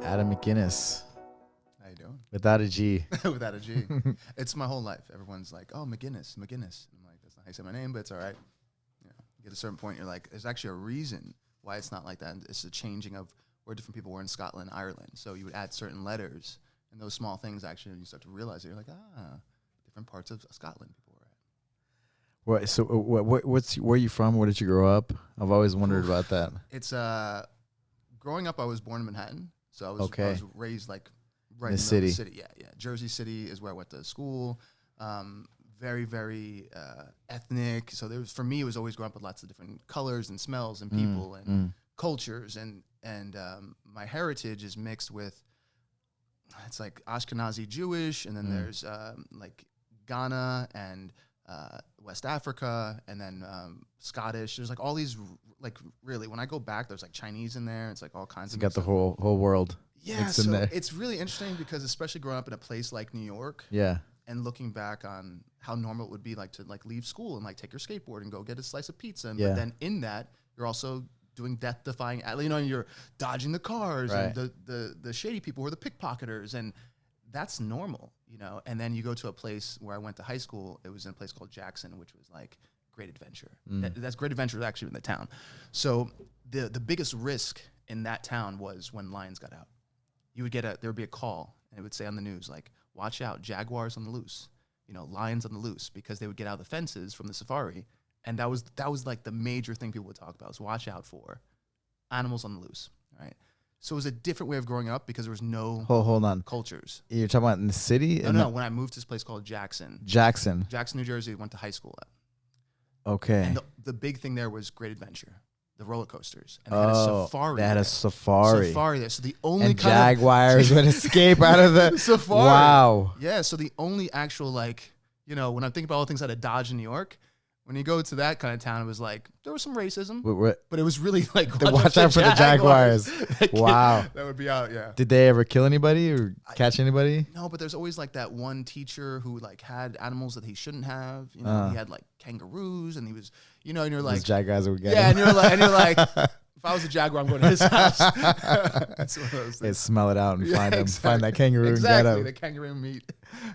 Adam Mcinnis. How you doing? Without a G. Without a G. It's my whole life. Everyone's like, oh, McGinnis. I'm like, that's not how you say my name, but it's all right. You get to a certain point, you're like, there's actually a reason why it's not like that. And it's the changing of where different people were in Scotland, Ireland. So you would add certain letters, and those small things actually, you start to realize it. You're like, different parts of Scotland people were at. Where are you from? Where did you grow up? I've always wondered about that. It's growing up, I was born in Manhattan, so I was raised like right in the city. Yeah. Jersey City is where I went to school. Very, very ethnic. So for me, it was always growing up with lots of different colors and smells and people and cultures, and my heritage is mixed with, it's like Ashkenazi Jewish, and then there's like Ghana and West Africa, and then Scottish. There's like all these, like really, when I go back, there's like Chinese in there. It's like all kinds of. You got the whole world. Yeah, so it's really interesting because especially growing up in a place like New York. Yeah. And looking back on how normal it would be like to like leave school and like take your skateboard and go get a slice of pizza. And but then in that, you're also doing death-defying, you're dodging the cars and the shady people who are the pickpocketers, and that's normal, And then you go to a place where I went to high school. It was in a place called Jackson, which was like Great Adventure. That's Great Adventure is actually in the town. So the biggest risk in that town was when lions got out. There would be a call, and it would say on the news, like, watch out, jaguars on the loose, lions on the loose, because they would get out of the fences from the safari. And that was like the major thing people would talk about, was watch out for animals on the loose, right? So it was a different way of growing up because there was no hold on cultures. You're talking about in the city? No, when I moved to this place called Jackson, New Jersey, went to high school at. Okay. And the big thing there was Great Adventure. The roller coasters. And they had a safari. They had a safari. Safari there. So the only and jaguars would escape out of the safari. Wow. Yeah. So the only actual, like, when I'm thinking about all the things out of Dodge in New York, when you go to that kind of town, it was like, there was some racism, but it was really like, watch out for the jaguars. Wow. That would be out, yeah. Did they ever kill anybody or catch anybody? No, but there's always like that one teacher who like had animals that he shouldn't have. He had like kangaroos, and he was, and you're like, those jaguars would get him. And you're like, if I was a jaguar, I'm going to his house. That's one of those things. Yeah, smell it out and find him, find that kangaroo and get him. The kangaroo meat.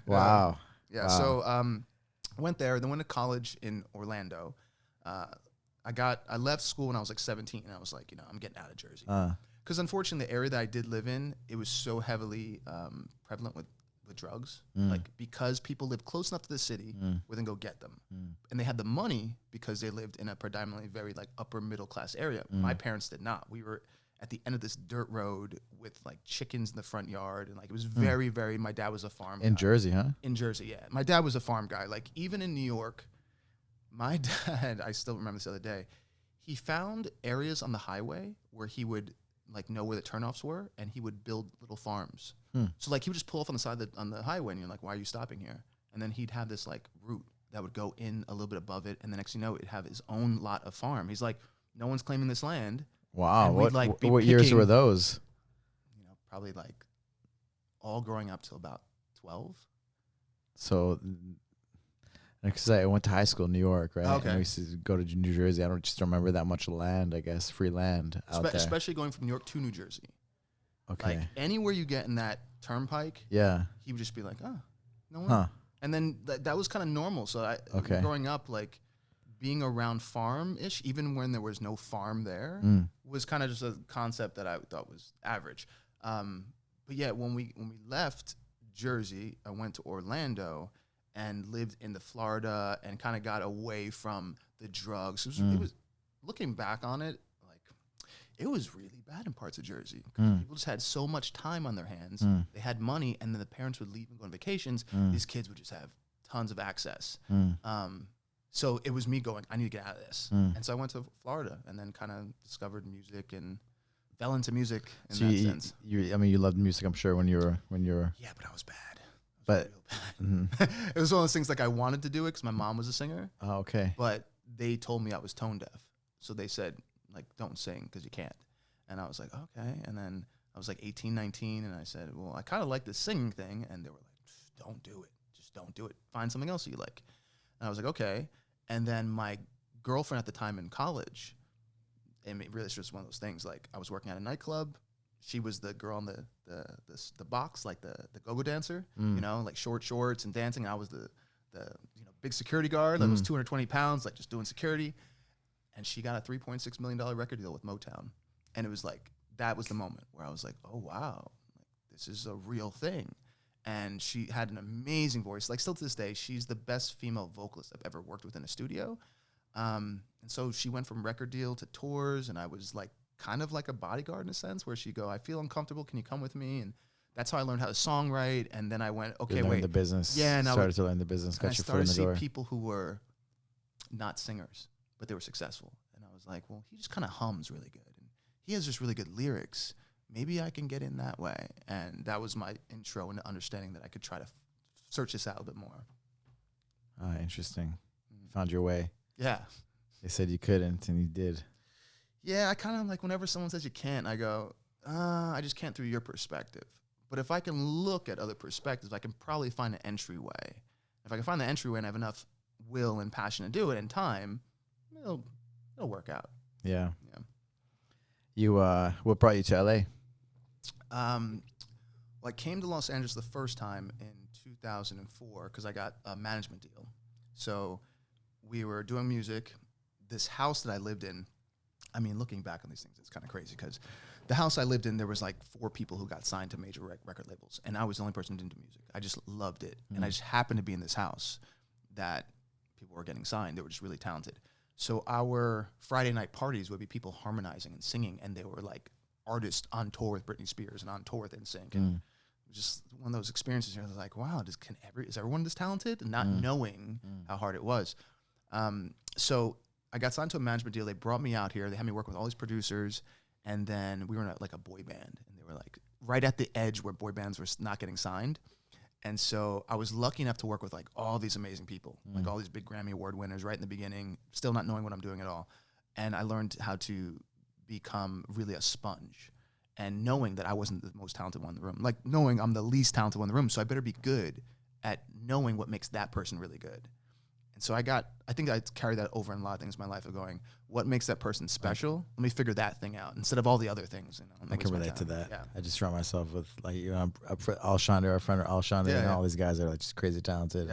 Wow. Yeah. Wow. So went there, then went to college in Orlando. I left school when I was like 17, and I was like, I'm getting out of Jersey. Because unfortunately, the area that I did live in, it was so heavily prevalent with drugs. Like, because people lived close enough to the city where they go get them. And they had the money because they lived in a predominantly very like upper middle class area. My parents did not. We were at the end of this dirt road with like chickens in the front yard, and like it was very, very. My dad was a farm guy. Jersey, huh? In Jersey, yeah. My dad was a farm guy. Like, even in New York, my dad, I still remember this the other day, he found areas on the highway where he would like know where the turnoffs were, and he would build little farms. So like he would just pull off on the side on the highway, and you're like, why are you stopping here? And then he'd have this like route that would go in a little bit above it, and the next thing you know, it'd have his own lot of farm. He's like, no one's claiming this land. Wow. What years were those? Probably like all growing up till about 12. So, because I went to high school in New York, right? Okay. And we used to go to New Jersey. I don't just remember that much land, I guess, free land out there. Especially going from New York to New Jersey. Okay. Like anywhere you get in that turnpike, he would just be like, no one. Huh. And then that was kind of normal. So growing up, like, being around farm-ish, even when there was no farm there, was kind of just a concept that I thought was average. But yeah, when we left Jersey, I went to Orlando and lived in the Florida and kind of got away from the drugs. It was looking back on it, like, it was really bad in parts of Jersey. People just had so much time on their hands. They had money, and then the parents would leave and go on vacations. These kids would just have tons of access. So it was me going, I need to get out of this. And so I went to Florida and then kind of discovered music and fell into music in that sense. You loved music, I'm sure, when you were. Yeah, but I was bad. It was one of those things, like, I wanted to do it because my mom was a singer. Oh, okay. But they told me I was tone deaf. So they said, like, don't sing because you can't. And I was like, okay. And then I was like 18, 19, and I said, well, I kind of like the singing thing. And they were like, don't do it. Just don't do it. Find something else you like. And I was like, okay. And then my girlfriend at the time in college, and it really was just one of those things, like, I was working at a nightclub. she was the girl in the box, like the go-go dancer, you know, like short shorts and dancing. And I was the big security guard that was 220 pounds, like just doing security. And she got a $3.6 million record deal with Motown. And it was like, that was the moment where I was like, oh, wow, this is a real thing. And she had an amazing voice. Like, still to this day, she's the best female vocalist I've ever worked with in a studio. And so she went from record deal to tours, and I was like kind of like a bodyguard in a sense, where she'd go, I feel uncomfortable, can you come with me? And that's how I learned how to songwrite. And then I went, okay, wait. The business. Yeah, and started to learn the business. Got your foot in the door. I started to see people who were not singers, but they were successful. And I was like, well, he just kind of hums really good. And he has just really good lyrics. Maybe I can get in that way. And that was my intro into understanding that I could try to search this out a bit more. Interesting. You found your way. Yeah. They said you couldn't, and you did. Yeah, I kind of like whenever someone says you can't, I go, I just can't through your perspective. But if I can look at other perspectives, I can probably find an entryway. If I can find the entryway and have enough will and passion to do it and time, it'll work out. Yeah. Yeah. You what brought you to LA? Well, I came to Los Angeles the first time in 2004 because I got a management deal. So we were doing music. This house that I lived in, I mean, looking back on these things, it's kind of crazy because the house I lived in, there was like 4 people who got signed to major record labels, and I was the only person who didn't do music. I just loved it. And I just happened to be in this house that people were getting signed. They were just really talented. So our Friday night parties would be people harmonizing and singing, and they were like artists on tour with Britney Spears and on tour with NSYNC. And it was just one of those experiences where I was like, wow, is everyone this talented? And not knowing how hard it was. So I got signed to a management deal. They brought me out here. They had me work with all these producers. And then we were in like a boy band. And they were like right at the edge where boy bands were not getting signed. And so I was lucky enough to work with like all these amazing people, like all these big Grammy Award winners right in the beginning, still not knowing what I'm doing at all. And I learned how to become really a sponge, and knowing that I wasn't the most talented one in the room, like knowing I'm the least talented one in the room. So I better be good at knowing what makes that person really good. And so I think I carry that over in a lot of things in my life of going, what makes that person special? Let me figure that thing out instead of all the other things. You know, I can relate to that. Yeah. I just surround myself with like, you know, Alshonda, our friend Alshonda, and all these guys are like just crazy talented.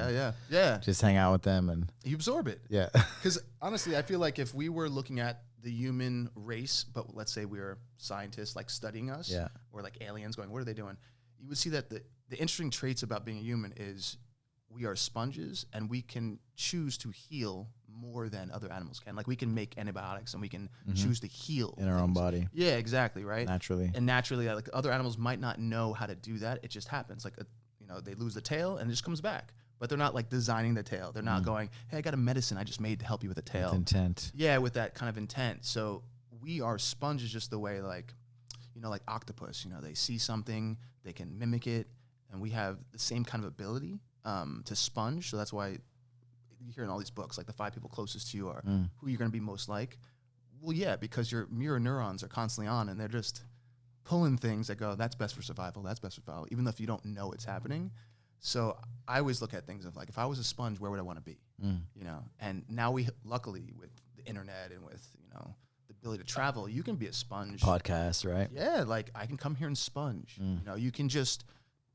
Yeah. Just hang out with them and you absorb it. Yeah. Because honestly, I feel like if we were looking at the human race, but let's say we were scientists like studying us, or like aliens going, what are they doing? You would see that the interesting traits about being a human is we are sponges, and we can choose to heal more than other animals can. Like we can make antibiotics, and we can choose to heal in our own body. Yeah, exactly, right? Naturally. And naturally, like other animals might not know how to do that. It just happens. Like, they lose the tail, and it just comes back. But they're not like designing the tail. They're not going, hey, I got a medicine I just made to help you with a tail. With intent. Yeah, with that kind of intent. So we are sponges just the way like octopus, they see something, they can mimic it, and we have the same kind of ability to sponge. So that's why you hear in all these books, like the 5 people closest to you are who you're going to be most like. Well, yeah, because your mirror neurons are constantly on, and they're just pulling things that go, that's best for survival, that's best for survival, even if you don't know it's happening. So I always look at things of like, if I was a sponge, where would I want to be? And now luckily with the internet and with, the ability to travel, you can be a sponge. Podcast, right? Yeah, like I can come here and sponge. You can just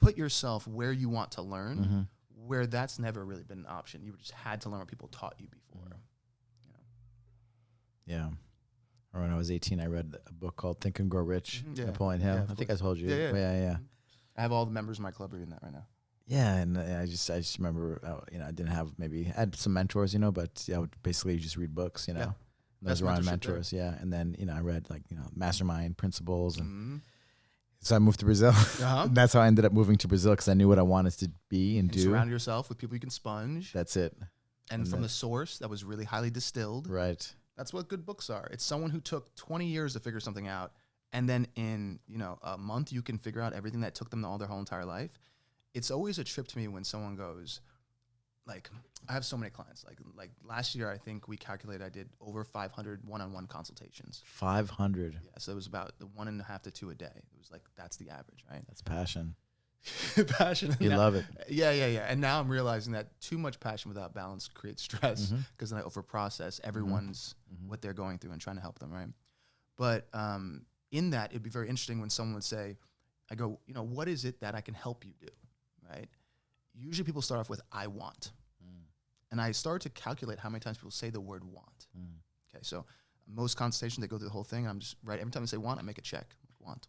put yourself where you want to learn, where that's never really been an option. You just had to learn what people taught you before. Yeah. Or when I was 18, I read a book called Think and Grow Rich, Napoleon Hill. Yeah, I think I told you. Yeah. I have all the members of my club reading that right now. Yeah, and I just remember, I didn't have I had some mentors, but I would basically just read books, Yeah. Those were on mentors, And then, I read Mastermind Principles. And so I moved to Brazil. And that's how I ended up moving to Brazil, because I knew what I wanted to be and do. Surround yourself with people you can sponge. That's it. And from the source that was really highly distilled. Right. That's what good books are. It's someone who took 20 years to figure something out. And then in, a month, you can figure out everything that took them all their whole entire life. It's always a trip to me when someone goes, like, I have so many clients. Like last year, I think we calculated I did over 500 one-on-one consultations. 500? Yeah, so it was about 1.5 to 2 a day. It was like, that's the average, right? That's passion. Passion. You love it. Yeah. And now I'm realizing that too much passion without balance creates stress, because then I overprocess everyone's what they're going through and trying to help them, right? But in that, it'd be very interesting when someone would say, I go, what is it that I can help you do, right? Usually people start off with, I want. And I started to calculate how many times people say the word want. Okay, so most consultations, they go through the whole thing, and I'm just, right, every time they say want, I make a check. Like, want.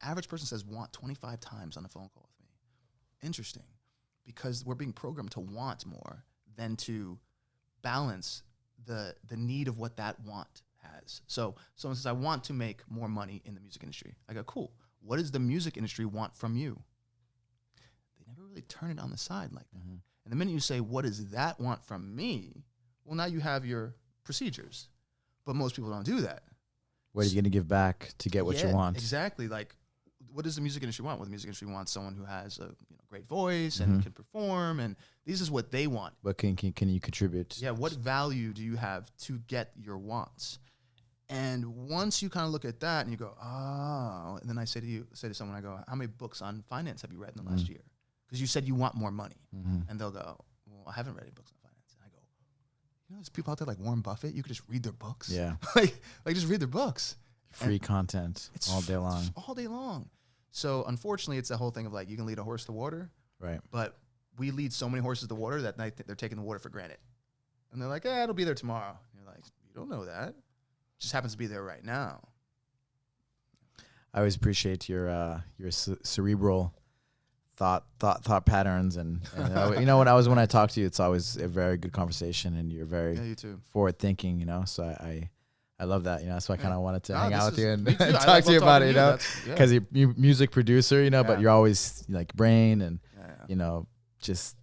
Average person says want 25 times on a phone call with me. Interesting, because we're being programmed to want more than to balance the need of what that want has. So someone says, I want to make more money in the music industry. I go, cool. What does the music industry want from you? They never really turn it on the side like that. And the minute you say, what does that want from me? Well, now you have your procedures. But most people don't do that. What are you going to give back to get what you want? Exactly. Like, what does the music industry want? Well, the music industry wants someone who has a great voice and can perform, and this is what they want. What can you contribute? Yeah, what value do you have to get your wants? And once you kind of look at that and you go, oh, and then I say to someone, I go, how many books on finance have you read in the last year? Because you said you want more money. And they'll go, well, I haven't read any books on finance. And I go, there's people out there like Warren Buffett. You could just read their books. Yeah. like just read their books. Free content all day long. All day long. So unfortunately, it's the whole thing of like, you can lead a horse to water. Right. But we lead so many horses to water that night they're taking the water for granted. And they're like, it'll be there tomorrow. And you're like, you don't know that. It just happens to be there right now. I always appreciate your cerebral thought patterns, and when I talk to you, it's always a very good conversation, and you're very you too. forward thinking. So I love that. That's why I kind of wanted to hang out with you and talk to you about it. Because you're a music producer, but you're always like brain and just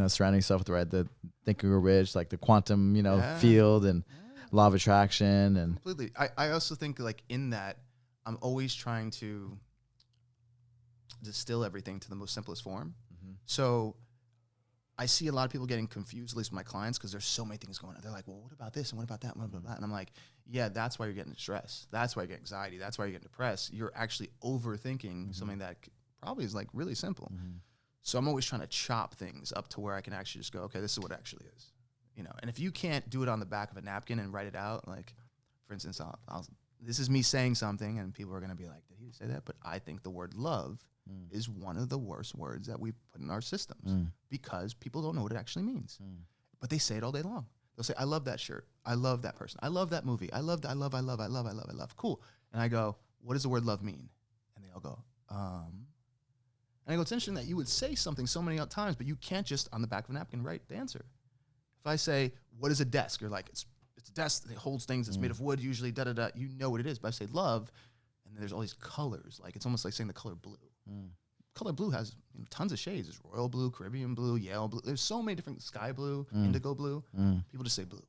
surrounding yourself with the thinking we're rich, like the quantum field and law of attraction and completely. I also think like in that I'm always trying to distill everything to the most simplest form. So I see a lot of people getting confused, at least my clients, because there's so many things going on. They're like, well, what about this? And what about that? And what about that? And I'm like, yeah, that's why you're getting stressed. That's why you get anxiety. That's why you're getting depressed. You're actually overthinking something that probably is like really simple. So I'm always trying to chop things up to where I can actually just go, okay, this is what it actually is. And if you can't do it on the back of a napkin and write it out, like, for instance, this is me saying something and people are going to be like, did he say that? But I think the word love is one of the worst words that we put in our systems because people don't know what it actually means. But they say it all day long. They'll say, I love that shirt. I love that person. I love that movie. I love. Cool. And I go, what does the word love mean? And they all go, And I go, it's interesting that you would say something so many times, but you can't just on the back of a napkin write the answer. If I say, what is a desk? You're like, it's a desk that holds things. It's made of wood, usually, da-da-da. You know what it is. But I say love, and there's all these colors. Like, it's almost like saying the color blue. Color blue has tons of shades. There's royal blue, Caribbean blue, Yale blue. There's so many different sky blue, indigo blue. People just say blue.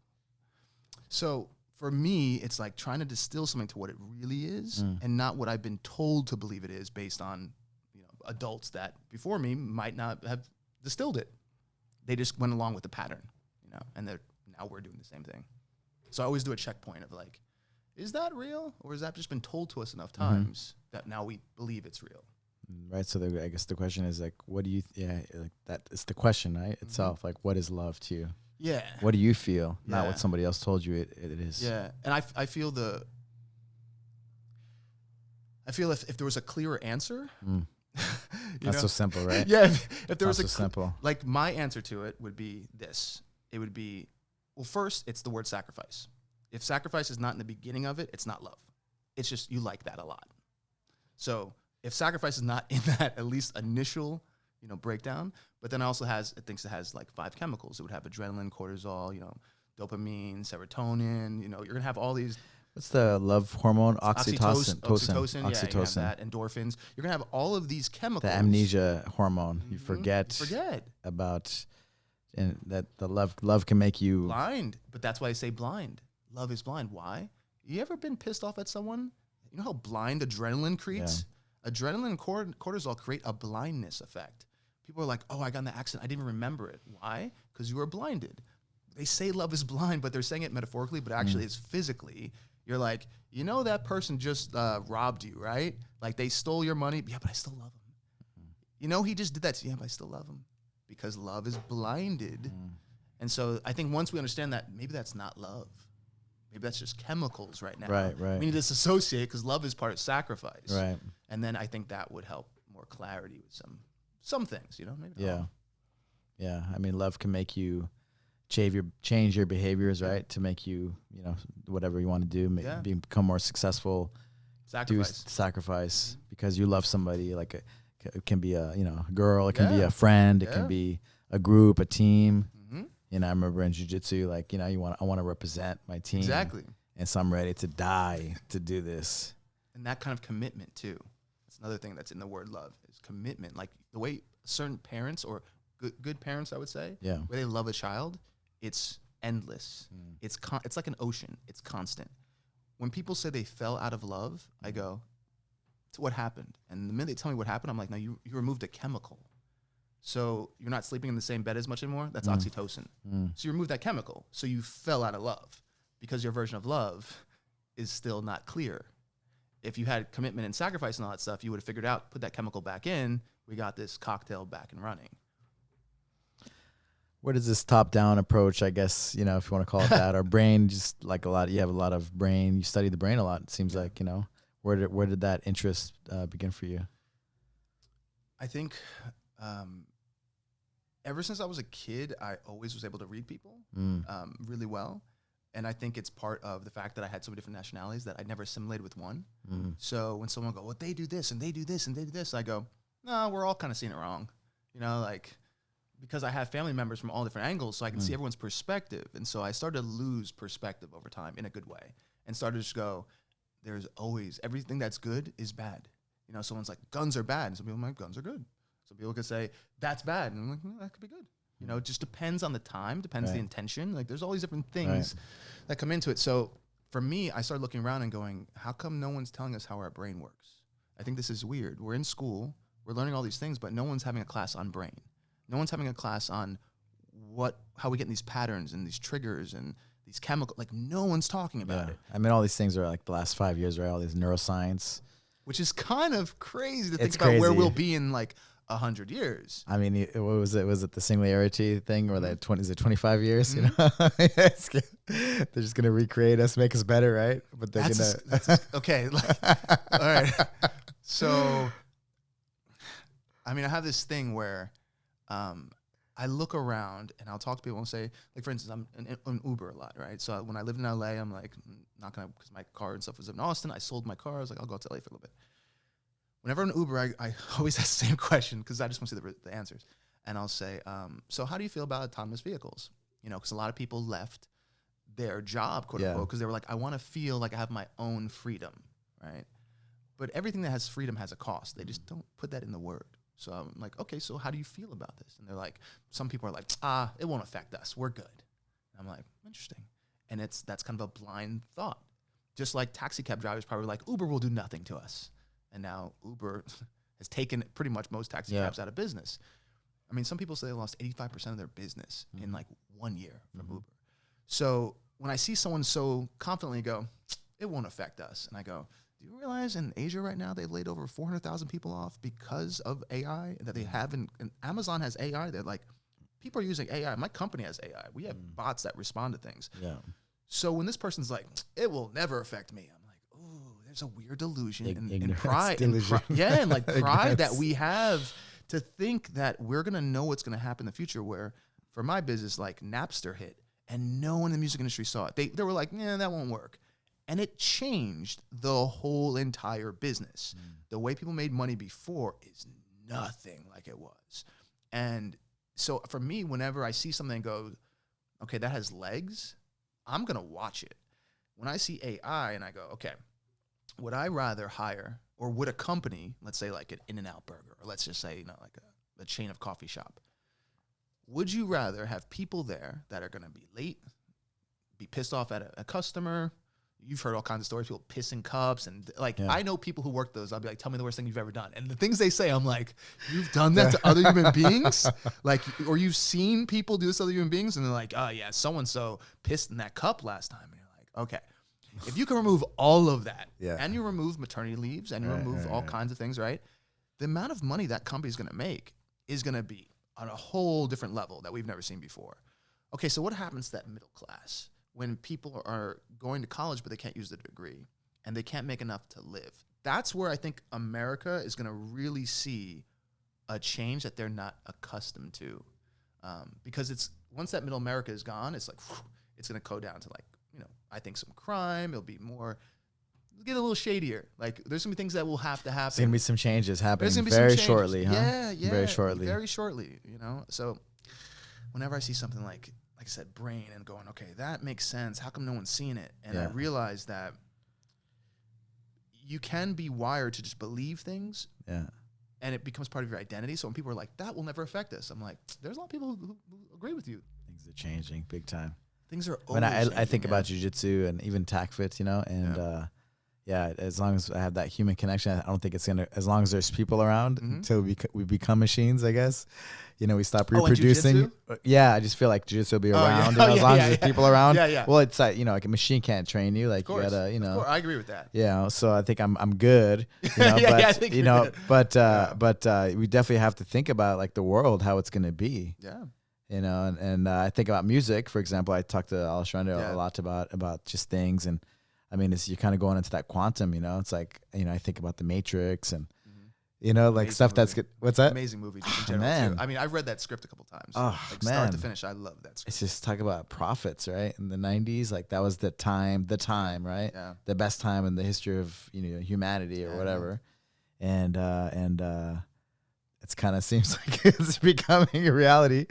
So for me, it's like trying to distill something to what it really is and not what I've been told to believe it is based on adults that before me might not have distilled it. They just went along with the pattern, and now we're doing the same thing. So I always do a checkpoint of like, is that real? Or has that just been told to us enough times that now we believe it's real? Right. So I guess the question is like, what do you, like that is the question, right? Itself. Like, what is love to you? Yeah. What do you feel? Not what somebody else told you it is. Yeah. And I feel if there was a clearer answer. That's so simple, right? Yeah. If there was so simple. Like my answer to it would be this. It would be, well, first, it's the word sacrifice. If sacrifice is not in the beginning of it, it's not love. It's just you like that a lot. So if sacrifice is not in that at least initial, breakdown, but then also it thinks it has like 5 chemicals. It would have adrenaline, cortisol, dopamine, serotonin. You're gonna have all these. What's the love hormone? Oxytocin. Oxytocin. Yeah, you have that. Endorphins. You're gonna have all of these chemicals. The amnesia hormone. You forget about, and that the love can make you blind. But that's why I say blind. Love is blind. Why? You ever been pissed off at someone? You know how blind adrenaline creates? Yeah. Adrenaline and cortisol create a blindness effect. People are like, oh, I got in the accident. I didn't even remember it. Why? Because you were blinded. They say love is blind, but they're saying it metaphorically, but actually it's physically. You're like, that person just robbed you, right? Like they stole your money. Yeah, but I still love him. He just did that. Yeah, but I still love him. Because love is blinded. And so I think once we understand that, maybe that's not love. maybe that's just chemicals right now. Right. We need to disassociate because love is part of sacrifice. Right. And then I think that would help more clarity with some things, you know? Maybe yeah. Yeah. I mean, love can make you change your behaviors, right? To make you, you know, whatever you want to do, become more successful. Sacrifice because you love somebody. Like it can be a, you know, a girl, it can be a friend, it can be a group, a team. You know, I remember in jiu-jitsu, like, you know, I want to represent my team. Exactly. And so I'm ready to die to do this. And that kind of commitment too. That's another thing that's in the word love is commitment. Like the way certain parents or good parents, I would say, where they love a child, it's endless. It's like an ocean. It's constant. When people say they fell out of love, I go, to what happened? And the minute they tell me what happened, I'm like, no, you removed a chemical. So you're not sleeping in the same bed as much anymore? That's oxytocin. So you removed that chemical. So you fell out of love because your version of love is still not clear. If you had commitment and sacrifice and all that stuff, you would have figured out, put that chemical back in, we got this cocktail back and running. Where does this top-down approach, I guess, you know, if you want to call it that, or brain, just like you have a lot of brain, you study the brain a lot, it seems like, you know. Where did that interest begin for you? I think ever since I was a kid, I always was able to read people really well. And I think it's part of the fact that I had so many different nationalities that I never assimilated with one. So when someone go, well, they do this, and they do this, and they do this, I go, no, we're all kind of seeing it wrong. You know, like, because I have family members from all different angles, so I can see everyone's perspective. And so I started to lose perspective over time in a good way and started to just go, there's always, everything that's good is bad. You know, someone's like, guns are bad. And some people are like, guns are good. Some people could say, that's bad. And I'm like, that could be good. You know, it just depends on the time, depends the intention. Like, there's all these different things that come into it. So for me, I started looking around and going, how come no one's telling us how our brain works? I think this is weird. We're in school, we're learning all these things, but no one's having a class on brain. No one's having a class on how we get in these patterns and these triggers and these chemicals. Like, no one's talking about it. I mean, all these things are like the last 5 years, right? All these neuroscience. Which is kind of crazy to think about where we'll be in like 100 years. I mean, what was it? Was it the singularity thing or that 20, is it 25 years? You know, they're just going to recreate us, make us better, right? But they're going to. Okay. All right. So, I mean, I have this thing where I look around and I'll talk to people and say, like, for instance, I'm in Uber a lot, right? So when I lived in LA, I'm like, not going to, because my car and stuff was in Austin. I sold my car. I was like, I'll go out to LA for a little bit. Whenever I'm in Uber, I always ask the same question because I just want to see the answers. And I'll say, so how do you feel about autonomous vehicles? You know, because a lot of people left their job, quote unquote, because they were like, I want to feel like I have my own freedom, right? But everything that has freedom has a cost. They just don't put that in the word. So I'm like, okay, so how do you feel about this? And they're like, some people are like, it won't affect us. We're good. And I'm like, interesting. And that's kind of a blind thought. Just like taxi cab drivers probably like, Uber will do nothing to us. And now Uber has taken pretty much most taxi cabs out of business. I mean, some people say they lost 85% of their business in like 1 year from Uber. So when I see someone so confidently go, it won't affect us. And I go, do you realize in Asia right now, they've laid over 400,000 people off because of AI that they have and Amazon has AI. They're like, people are using AI. My company has AI. We have bots that respond to things. Yeah. So when this person's like, it will never affect me. I'm like, ooh, there's a weird delusion and pride. And like pride that we have to think that we're going to know what's going to happen in the future, where for my business, like Napster hit and no one in the music industry saw it. They were like, yeah, that won't work. And it changed the whole entire business. The way people made money before is nothing like it was. And so for me, whenever I see something and go, okay, that has legs, I'm going to watch it. When I see AI and I go, okay, would I rather hire, or would a company, let's say like an In-N-Out Burger, or let's just say, you know, like a chain of coffee shop, would you rather have people there that are going to be late, be pissed off at a customer? You've heard all kinds of stories, people pissing cups, and like, I know people who work those. I'll be like, tell me the worst thing you've ever done. And the things they say, I'm like, you've done that to other human beings? Like, or you've seen people do this to other human beings? And they're like, oh yeah, so-and-so pissed in that cup last time. And you're like, okay. If you can remove all of that, and you remove maternity leaves, and you remove all kinds of things, right? The amount of money that company's going to make is going to be on a whole different level that we've never seen before. Okay, so what happens to that middle class when people are going to college, but they can't use their degree, and they can't make enough to live. That's where I think America is going to really see a change that they're not accustomed to. Because it's once that middle America is gone, it's like, it's going to go down to like, I think some crime. It'll be more, get a little shadier. Like there's going to be things that will have to happen. There's going to be some changes happening very shortly, huh? Yeah. Very shortly. Very shortly, So whenever I see something like I said, Brain, and going, okay, that makes sense. How come no one's seen it? And I realized that you can be wired to just believe things. Yeah. And it becomes part of your identity. So when people are like, that will never affect us, I'm like, there's a lot of people who agree with you. Things are changing big time. Things are when I think about jiu-jitsu and even tac fits, and as long as I have that human connection, I don't think it's going to, as long as there's people around until we become machines, I guess. We stop reproducing. I just feel like jiu-jitsu will be around. As long as there's people around. Well, it's like, like a machine can't train you. Like you gotta, Of course, I agree with that. Yeah. So I think I'm good. But we definitely have to think about like the world, how it's going to be. Yeah. And I think about music, for example. I talked to Alessandro a lot about just things, and I mean, you're kind of going into that quantum. It's like I think about the Matrix and like amazing stuff that's good. What's that? Amazing movie, just in general, too. I mean, I've read that script a couple times. Start to finish, I love that script. It's just talk about prophets, right? In the 90s, like that was the time, right? Yeah. The best time in the history of humanity or whatever, and it's kind of seems like it's becoming a reality,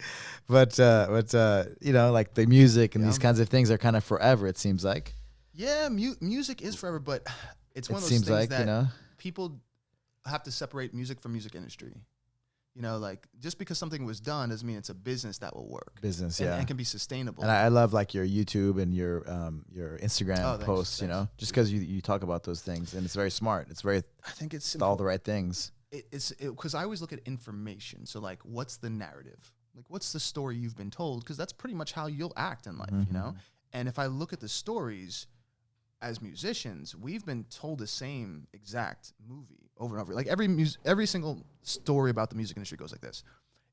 but like the music and these kinds of things are kind of forever. It seems like. Yeah, music is forever, but it's one of those things that people have to separate music from music industry. Like just because something was done doesn't mean it's a business that will work. And can be sustainable. And I love like your YouTube and your Instagram posts. Thanks. Just because you talk about those things, and it's very smart. It's very. I think it's all the right things. It's because I always look at information. So like, what's the narrative? Like, what's the story you've been told? Because that's pretty much how you'll act in life, And if I look at the stories, as musicians, we've been told the same exact movie over and over. Like every single story about the music industry goes like this: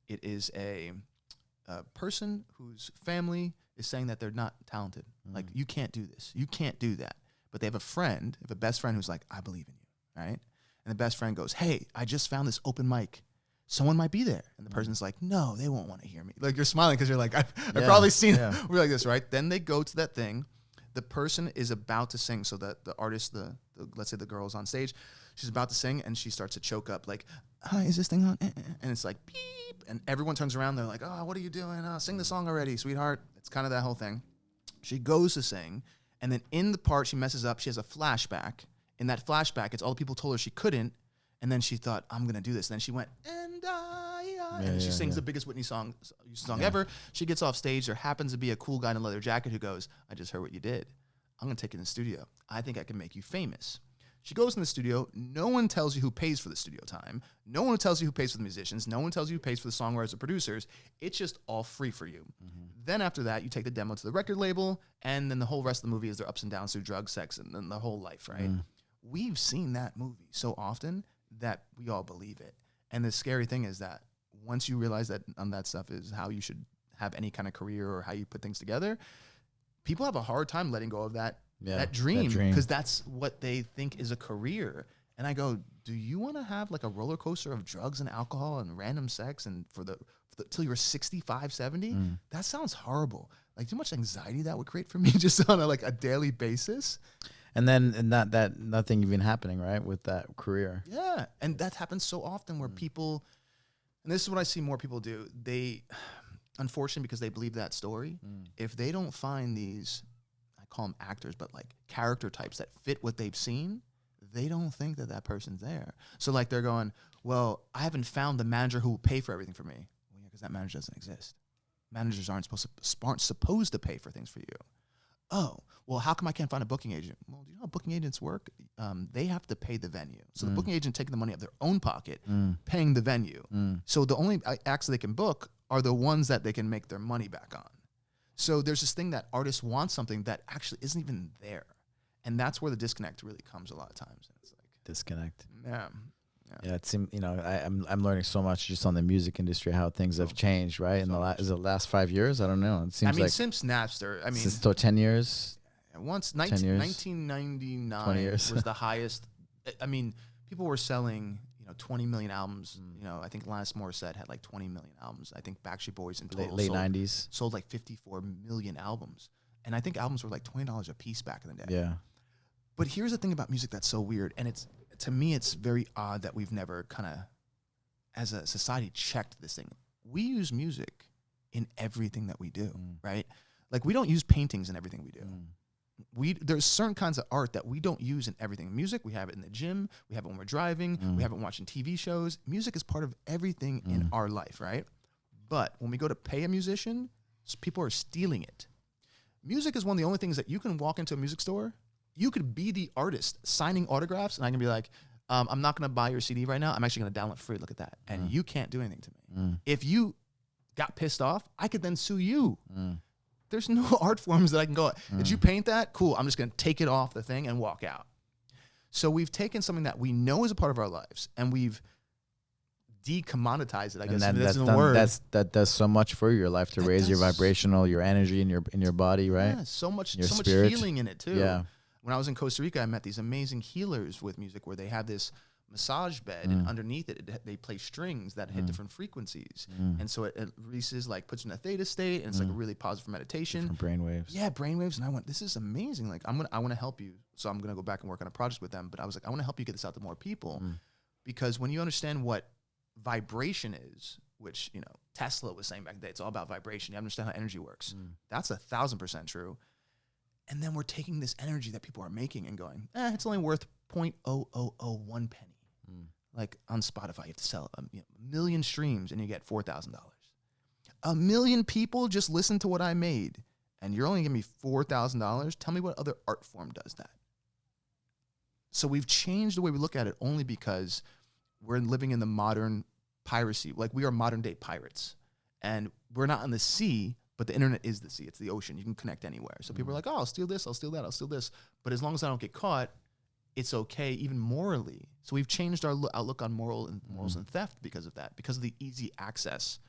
it is a person whose family is saying that they're not talented. Like, you can't do this, you can't do that. But they have a best friend who's like, I believe in you, right? And the best friend goes, hey, I just found this open mic. Someone might be there. And the person's like, no, they won't want to hear me. Like, you're smiling because you're like, I've probably seen it. We're like this, right? Then they go to that thing. The person is about to sing. So that the artist, let's say the girl's on stage, she's about to sing and she starts to choke up like, hi, is this thing on? And it's like, beep. And everyone turns around. They're like, oh, what are you doing? Sing the song already, sweetheart. It's kind of that whole thing. She goes to sing. And then in the part she messes up, she has a flashback. In that flashback, it's all the people told her she couldn't. And then she thought, I'm going to do this. And then she went, and she sings the biggest Whitney song ever. She gets off stage. There happens to be a cool guy in a leather jacket who goes, I just heard what you did. I'm going to take you in the studio. I think I can make you famous. She goes in the studio. No one tells you who pays for the studio time. No one tells you who pays for the musicians. No one tells you who pays for the songwriters or producers. It's just all free for you. Then after that, you take the demo to the record label, and then the whole rest of the movie is their ups and downs through drugs, sex, and then the whole life, right? We've seen that movie so often that we all believe it. And the scary thing is that once you realize that that stuff is how you should have any kind of career or how you put things together, people have a hard time letting go of that dream, because that's what they think is a career. And I go, do you want to have like a roller coaster of drugs and alcohol and random sex and till you're 65, 70? That sounds horrible. Like, too much anxiety that would create for me just on a daily basis. And then that nothing even happening, right, with that career. Yeah, and that happens so often where people, and this is what I see more people do, they, unfortunately, because they believe that story, if they don't find these, I call them actors, but like character types that fit what they've seen, they don't think that person's there. So like they're going, well, I haven't found the manager who will pay for everything for me. Well, yeah, because that manager doesn't exist. Managers aren't supposed to pay for things for you. Oh, well, how come I can't find a booking agent? Well, do you know how booking agents work? They have to pay the venue. So the booking agent taking the money out of their own pocket, paying the venue. So the only acts they can book are the ones that they can make their money back on. So there's this thing that artists want something that actually isn't even there. And that's where the disconnect really comes a lot of times. It's like disconnect. Yeah. Yeah, it seems, I'm learning so much just on the music industry, how things have changed, right? In the last 5 years, I don't know. It seems like since Napster, since 10 years. Once 1999 20 years. was the highest. I mean, people were selling 20 million albums. I think Alanis Morissette had like 20 million albums. I think Backstreet Boys in total late 90s sold like 54 million albums. And I think albums were like $20 a piece back in the day. Yeah. But here's the thing about music that's so weird, and to me it's very odd that we've never kind of, as a society, checked this thing. We use music in everything that we do, right? Like, we don't use paintings in everything we do. There's certain kinds of art that we don't use in everything. Music, we have it in the gym, we have it when we're driving, we have it when watching TV shows. Music is part of everything in our life, right? But when we go to pay a musician, people are stealing it. Music is one of the only things that you can walk into a music store, you could be the artist signing autographs, and I can be like, I'm not going to buy your CD right now. I'm actually going to download free. Look at that. And you can't do anything to me. If you got pissed off, I could then sue you. There's no art forms that I can go, did you paint that? Cool. I'm just going to take it off the thing and walk out. So we've taken something that we know is a part of our lives, and we've decommoditized it. I guess that does so much for your life to raise your vibrational, your energy in your body, right? Yeah, so much spirit. Healing in it too. Yeah. When I was in Costa Rica, I met these amazing healers with music where they have this massage bed, and underneath it, they play strings that hit different frequencies. And so it releases, like, puts you in a theta state, and it's like really positive for meditation. Different brainwaves. Yeah, brainwaves. And I went, this is amazing. Like, I want to help you. So I'm going to go back and work on a project with them. But I was like, I want to help you get this out to more people. Because when you understand what vibration is, which, Tesla was saying back in the day, it's all about vibration. You understand how energy works. That's 1,000% true. And then we're taking this energy that people are making and going, it's only worth 0.0001 penny. Like on Spotify, you have to sell a million streams and you get $4,000. A million people just listen to what I made, and you're only giving me $4,000. Tell me what other art form does that. So we've changed the way we look at it only because we're living in the modern piracy. Like, we are modern day pirates, and we're not on the sea, but the internet is the sea. It's the ocean. You can connect anywhere. So people are like, oh, I'll steal this, I'll steal that, I'll steal this. But as long as I don't get caught, it's okay, even morally. So we've changed our outlook on morals and theft because of that, because of the easy access.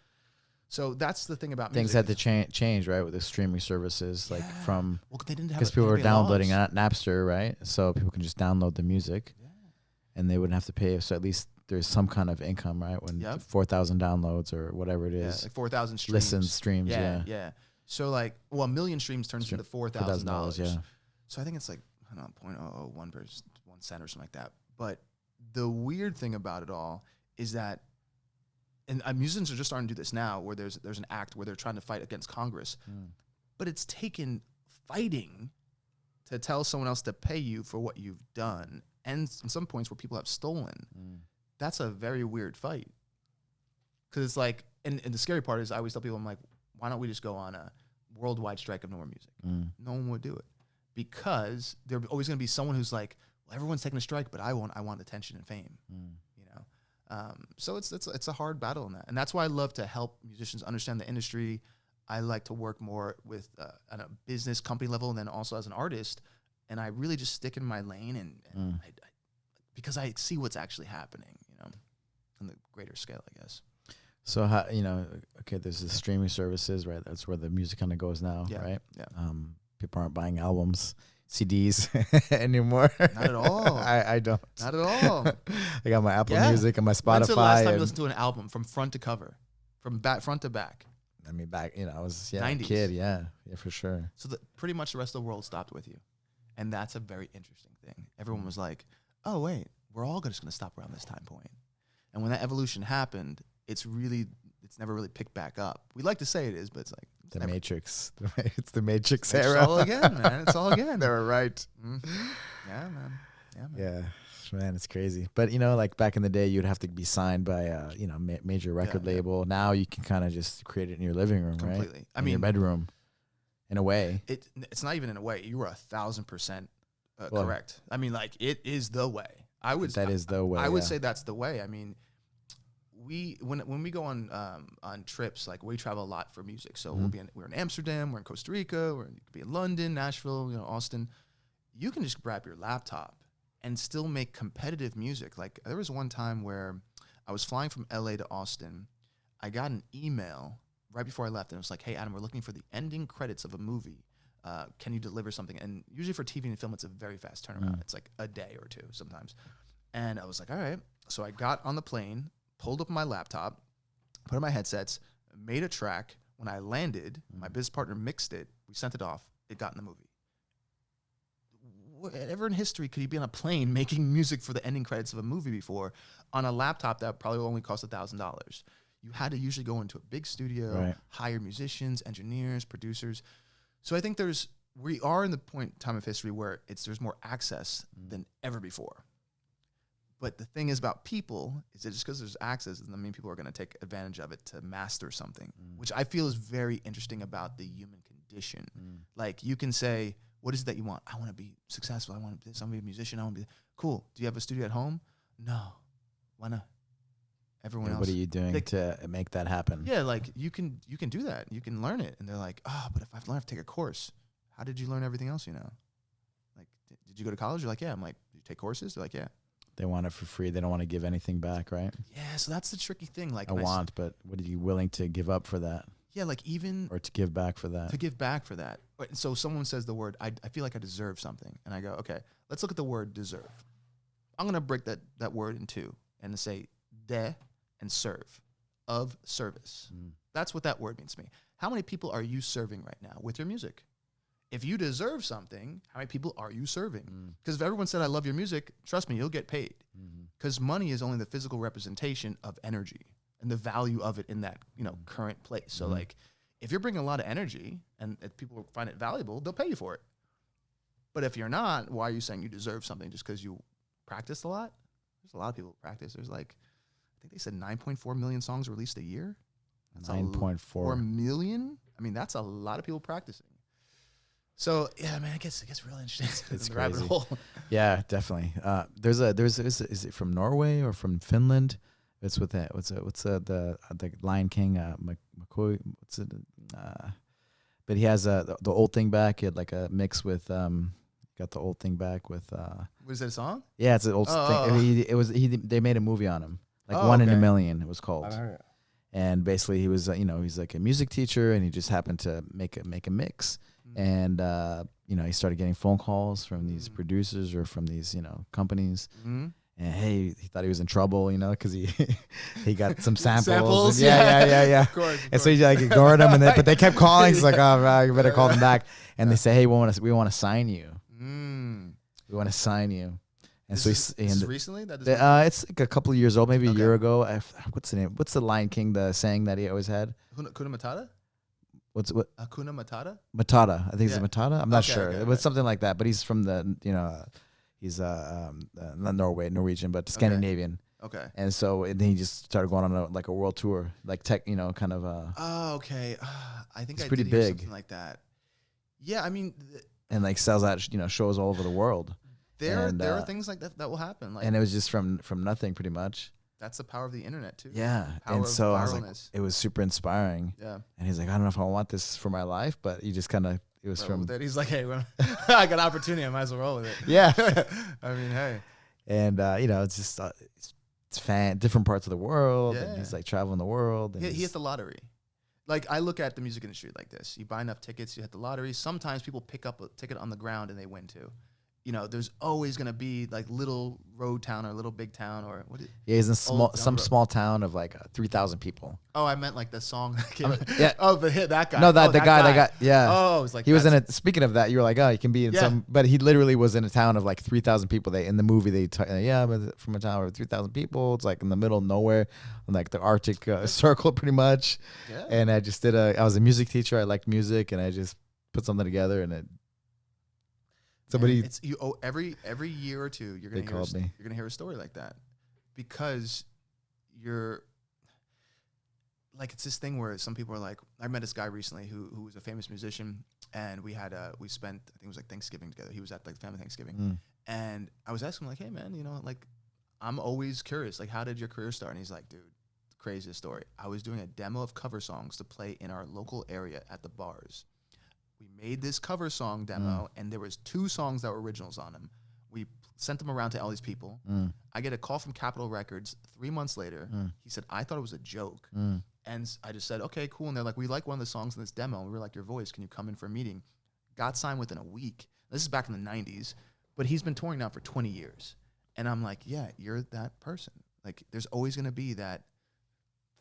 So that's the thing about things music. had to change, right, with the streaming services, like from they didn't have, because people were downloading Napster, right? So people can just download the music, and they wouldn't have to pay. So at least there's some kind of income, right? When 4,000 downloads or whatever it is, like 4,000 streams, listens, streams, yeah. So like, well, a million streams turns into $4,000. Yeah. So I think it's like, I don't know, 0.001 cent or something like that. But the weird thing about it all is that, and musicians are just starting to do this now, where there's an act where they're trying to fight against Congress, but it's taken fighting to tell someone else to pay you for what you've done, and in some points where people have stolen. That's a very weird fight, because it's like, and the scary part is, I always tell people, I'm like, why don't we just go on a worldwide strike of no more music? No one would do it, because there's always going to be someone who's like, well, everyone's taking a strike, but I want attention and fame. So it's a hard battle in that, and that's why I love to help musicians understand the industry. I like to work more with on a business company level, and then also as an artist, and I really just stick in my lane, and I because I see what's actually happening, on the greater scale, I guess. So how, okay, there's the streaming services, right? That's where the music kind of goes now, right? Yeah. People aren't buying albums, CDs anymore. Not at all. I don't. Not at all. I got my Apple Music and my Spotify. When's the last time you listened to an album from front to cover, from front to back? I mean, back, I was 90s. A kid, yeah, for sure. So pretty much the rest of the world stopped with you, and that's a very interesting thing. Everyone was like, "Oh wait, we're all just going to stop around this time point." And when that evolution happened, it's never really picked back up. We like to say it is, but it's like the Matrix. It's the Matrix era. It's all again, man. It's all again. They were right. Yeah, man. Yeah, man, it's crazy. But like back in the day, you'd have to be signed by a major record label. Now you can kind of just create it in your living room, completely. Right? I mean, your bedroom. In a way, it's not even in a way. You were 1,000% correct. I mean, like, it is the way. That is the way. I would say that's the way. I mean, when we go on trips, like, we travel a lot for music. So we're in Amsterdam, we're in Costa Rica, we could be in London, Nashville, Austin. You can just grab your laptop and still make competitive music. Like, there was one time where I was flying from LA to Austin. I got an email right before I left, and it was like, "Hey, Adam, we're looking for the ending credits of a movie. can you deliver something? And usually for TV and film, it's a very fast turnaround. It's like a day or two sometimes. And I was like, all right. So I got on the plane, pulled up my laptop, put on my headsets, made a track. When I landed, my business partner mixed it. We sent it off. It got in the movie. Ever in history could you be on a plane making music for the ending credits of a movie before on a laptop that probably only cost $1,000? You had to usually go into a big studio, hire musicians, engineers, producers. So I think we are in the time of history where there's more access than ever before. But the thing is about people is that just because there's access doesn't mean people are going to take advantage of it to master something, which I feel is very interesting about the human condition. Like you can say, what is it that you want? I want to be successful. I want to be a musician. I want to be cool. Do you have a studio at home? No. Why not? Everyone else. What are you doing to make that happen? Yeah, like you can do that. You can learn it. And they're like, but if I've learned, I have to take a course. How did you learn everything else? Like, did you go to college? You're like, yeah. I'm like, did you take courses? They're like, yeah. They want it for free. They don't want to give anything back, right? Yeah, so that's the tricky thing. Like, but what are you willing to give up for that? Yeah, like or to give back for that. To give back for that. So someone says the word, I feel like I deserve something. And I go, okay, let's look at the word deserve. I'm going to break that word in two and say de and serve, of service. That's what that word means to me. How many people are you serving right now with your music? If you deserve something, how many people are you serving? Because if everyone said, I love your music, trust me, you'll get paid. Because money is only the physical representation of energy and the value of it in that current place. So like, if you're bringing a lot of energy and if people find it valuable, they'll pay you for it. But if you're not, why are you saying you deserve something just because you practice a lot? There's a lot of people who practice. There's like, I think they said 9.4 million songs released a year. That's 9.4 million. I mean, that's a lot of people practicing. So yeah, man, it gets real interesting. It's the rabbit hole. Yeah, definitely. Is it from Norway or from Finland? It's with that. What's the Lion King? McCoy. What's it? But he has the old thing back. He had like a mix with got the old thing back with. Was it a song? Yeah, it's an old thing. They made a movie on him, like One in a Million. It was called. And basically, he was he's like a music teacher, and he just happened to make a mix. And he started getting phone calls from these producers or from these companies. And hey, he thought he was in trouble, because he got some samples. Yeah. Of course. So he like ignored them, but they kept calling. He's like, oh, you better call them back. And they say, hey, we want to sign you. We want to sign you. And this is recently? It's like a couple of years old, maybe a year ago. What's the name? What's the Lion King, the saying that he always had? Hakuna Matata? What? Hakuna Matata? Matata. I think it's Matata. I'm not sure. It was something like that. But he's from he's not Norwegian, but Scandinavian. Okay. And so then he just started going on a world tour, like tech, kind of. Oh, okay. I think it's I pretty did hear big. Something like that. Yeah, I mean. And like sells out, shows all over the world. There are things like that will happen. Like, and it was just from nothing, pretty much. That's the power of the internet too. Yeah, and so I was like, it was super inspiring. Yeah, and he's like, I don't know if I want this for my life, but he just kind of it was from. He's like, hey, well, I got an opportunity, I might as well roll with it. Yeah, I mean, hey, and it's just it's different parts of the world. Yeah. And he's like traveling the world. And he hit the lottery. Like I look at the music industry like this: you buy enough tickets, you hit the lottery. Sometimes people pick up a ticket on the ground and they win too. There's always going to be like little road town or little big town or what? He's in small town of like 3,000 people. Oh, I meant like the song. Yeah. Oh, the hit that guy. No, the guy that got Oh, it was like he was in it. Speaking of that, you were like, oh, you can be in some, but he literally was in a town of like 3,000 people. In the movie but from a town of 3,000 people. It's like in the middle of nowhere, in like the Arctic Circle, pretty much. Yeah. And I just I was a music teacher. I liked music, and I just put something together, and it. Somebody, every year or two, you're gonna hear a story like that, because you're like, it's this thing where some people are like, I met this guy recently who was a famous musician, and we spent, I think it was like Thanksgiving together. He was at like family Thanksgiving, and I was asking him like, hey man, like I'm always curious, like how did your career start? And he's like, dude, the craziest story. I was doing a demo of cover songs to play in our local area at the bars. We made this cover song demo, and there was 2 songs that were originals on them. We sent them around to all these people. I get a call from Capitol Records 3 months later. He said, I thought it was a joke. And I just said, okay, cool. And they're like, we like one of the songs in this demo. And we were like, your voice, can you come in for a meeting? got signed within a week. This is back in the 90s, but he's been touring now for 20 years. And I'm like, yeah, you're that person. Like, there's always going to be that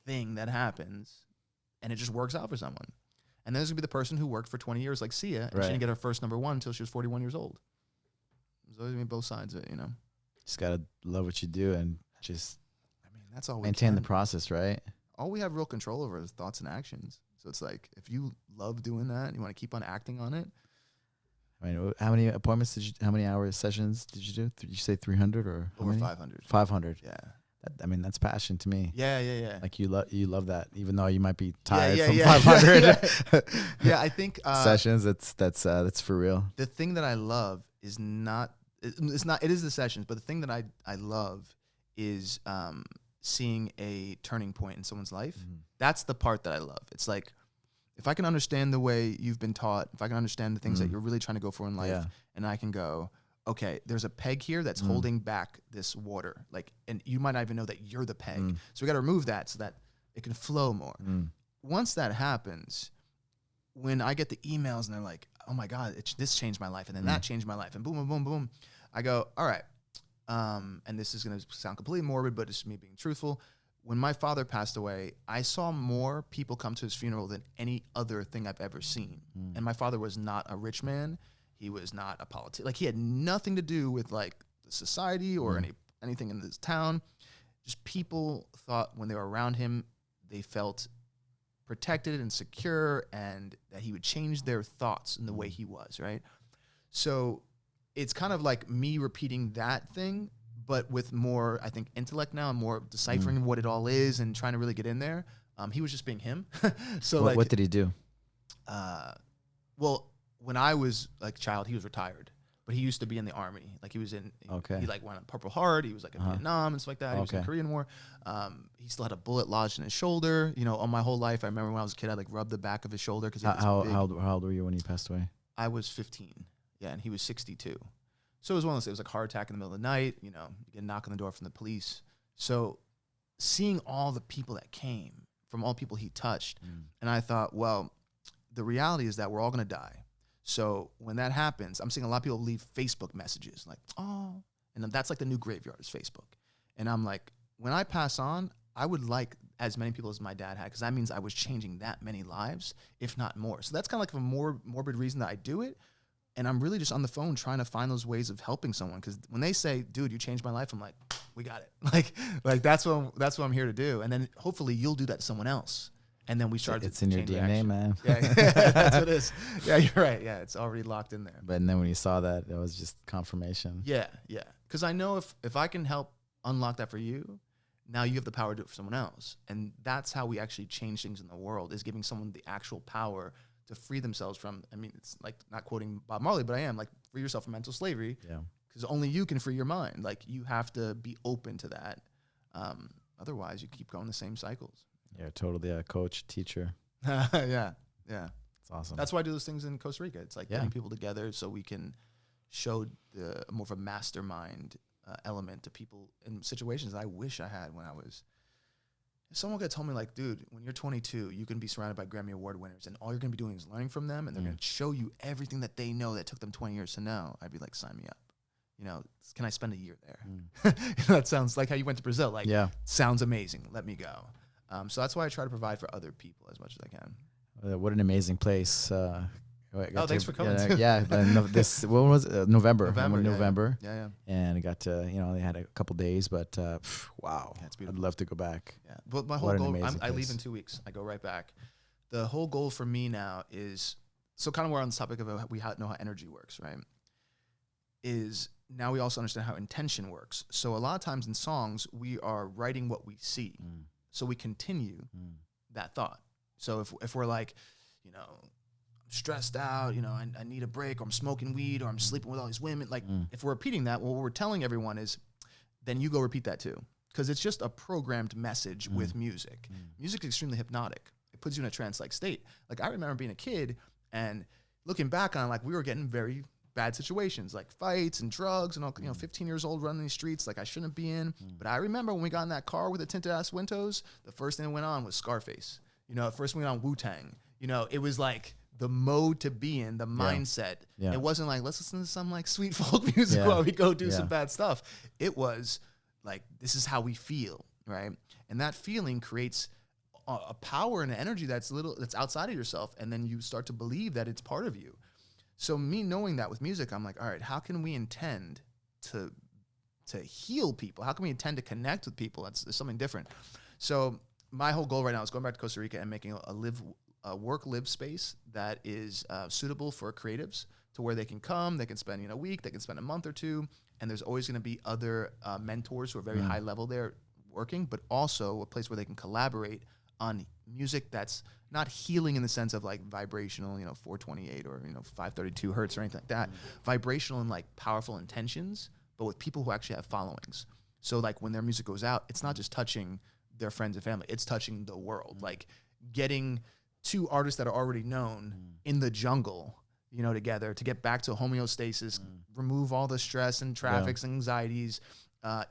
thing that happens, and it just works out for someone. And then there's going to be the person who worked for 20 years, like Sia, and she didn't get her first number one until she was 41 years old. There's always going to be both sides of it, you know? Just got to love what you do and just that's all maintain the process, right? All we have real control over is thoughts and actions. So it's like, if you love doing that and you want to keep on acting on it. I mean, how many appointments how many hours sessions did you do? Did you say 300 or over 500? 500. Yeah. That's passion to me. Yeah. Like you love that, even though you might be tired from yeah. 500. Yeah, I think sessions. That's for real. The thing that I love is not. It is the sessions, but the thing that I love is seeing a turning point in someone's life. Mm-hmm. That's the part that I love. It's like, if I can understand the way you've been taught, if I can understand the things that you're really trying to go for in life, and I can go, okay, there's a peg here that's holding back this water. Like, and you might not even know that you're the peg. So we got to remove that so that it can flow more. Once that happens, when I get the emails and they're like, oh my God, this changed my life, and then that changed my life, and boom, boom, boom, boom, I go, all right. And this is going to sound completely morbid, but it's me being truthful. When my father passed away, I saw more people come to his funeral than any other thing I've ever seen. And my father was not a rich man. He was not a politician. Like, he had nothing to do with like the society or anything in this town. Just people thought when they were around him, they felt protected and secure, and that he would change their thoughts in the way he was, right? So it's kind of like me repeating that thing, but with more, I think, intellect now and more deciphering what it all is and trying to really get in there. He was just being him. So what did he do? Well, when I was like a child, he was retired, but he used to be in the army. Like, he was in, he like went on Purple Heart. He was like in Vietnam and stuff like that. He was in the Korean War. He still had a bullet lodged in his shoulder. You know, all my whole life, I remember when I was a kid, I like rubbed the back of his shoulder. Cause how old were you when he passed away? I was 15. Yeah. And he was 62. So it was one of those, it was like a heart attack in the middle of the night. You know, you get a knock on the door from the police. So seeing all the people that came from all people he touched. And I thought, well, the reality is that we're all going to die. So when that happens, I'm seeing a lot of people leave Facebook messages like, oh, and that's like the new graveyard is Facebook. And I'm like, when I pass on, I would like as many people as my dad had, because that means I was changing that many lives, if not more. So that's kind of like a more morbid reason that I do it. And I'm really just on the phone trying to find those ways of helping someone. Because when they say, dude, you changed my life, I'm like, we got it. Like that's what I'm here to do. And then hopefully you'll do that to someone else. And then we start It's in your DNA, man. Yeah, that's what it is. Yeah, you're right. Yeah, it's already locked in there. But then when you saw that, it was just confirmation. Yeah. Because I know if I can help unlock that for you, now you have the power to do it for someone else. And that's how we actually change things in the world, is giving someone the actual power to free themselves from, I mean, it's like not quoting Bob Marley, but I am like, free yourself from mental slavery. Yeah. Because only you can free your mind. Like, you have to be open to that. Otherwise, you keep going the same cycles. Yeah, totally. A coach, teacher. Yeah. It's awesome. That's why I do those things in Costa Rica. It's like getting people together so we can show the more of a mastermind element to people in situations I wish I had when I was. If someone could tell me, like, dude, when you're 22, you can be surrounded by Grammy Award winners, and all you're going to be doing is learning from them, and they're going to show you everything that they know that took them 20 years to know, I'd be like, sign me up. You know, can I spend a year there? That sounds like how you went to Brazil. Like, sounds amazing. Let me go. So that's why I try to provide for other people as much as I can. What an amazing place. Thanks for coming. When was it? November. November. Yeah. And I got to, they had a couple days, but wow. Yeah, it's beautiful. I'd love to go back. Yeah. But my whole goal, I leave in 2 weeks. I go right back. The whole goal for me now is, so kind of we're on the topic of we know how energy works, right? Is now we also understand how intention works. So a lot of times in songs, we are writing what we see. So we continue that thought. So if we're like, I'm stressed out, I need a break, or I'm smoking weed, or I'm sleeping with all these women. Like, if we're repeating that, what we're telling everyone is, then you go repeat that too. Because it's just a programmed message with music. Music is extremely hypnotic. It puts you in a trance-like state. Like, I remember being a kid and looking back on, like, we were getting very bad situations, like fights and drugs and all, 15 years old running these streets like I shouldn't be in. But I remember when we got in that car with the tinted ass windows, the first thing that went on was Scarface. First we went on Wu-Tang. It was like the mode to be in, the mindset. Yeah. It wasn't like, let's listen to some like sweet folk music while we go do some bad stuff. It was like, this is how we feel, right? And that feeling creates a power and an energy that's outside of yourself. And then you start to believe that it's part of you. So me knowing that with music, I'm like, all right, how can we intend to heal people? How can we intend to connect with people? That's something different. So my whole goal right now is going back to Costa Rica and making a work-live space that is suitable for creatives, to where they can come, they can spend a week, they can spend a month or two, and there's always going to be other mentors who are very high level there working, but also a place where they can collaborate on music that's not healing in the sense of like vibrational, 428 or 532 hertz or anything like that. Vibrational and like powerful intentions, but with people who actually have followings. So like when their music goes out, it's not just touching their friends and family, it's touching the world. Like getting two artists that are already known in the jungle, together to get back to homeostasis, remove all the stress and traffics and anxieties,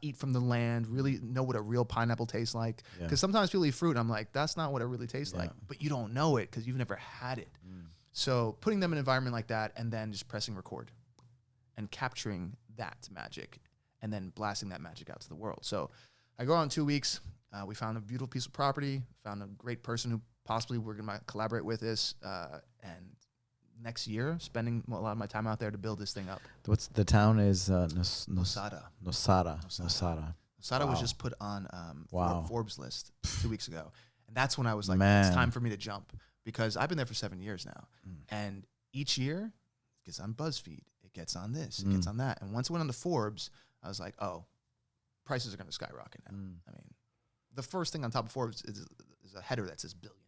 eat from the land, really know what a real pineapple tastes like. Because sometimes people eat fruit and I'm like, that's not what it really tastes like. But you don't know it because you've never had it. So putting them in an environment like that and then just pressing record and capturing that magic and then blasting that magic out to the world. So I go on 2 weeks. We found a beautiful piece of property, found a great person who possibly we're going to collaborate with this. And next year, spending a lot of my time out there to build this thing up. What's the town is Nosada. Nosada was just put on Forbes list 2 weeks ago. And that's when I was like, Man. It's time for me to jump, because I've been there for 7 years now. And each year it gets on BuzzFeed. It gets on this. It gets on that. And once it went on to Forbes, I was like, oh, prices are going to skyrocket now. I mean, the first thing on top of Forbes is a header that says billionaire.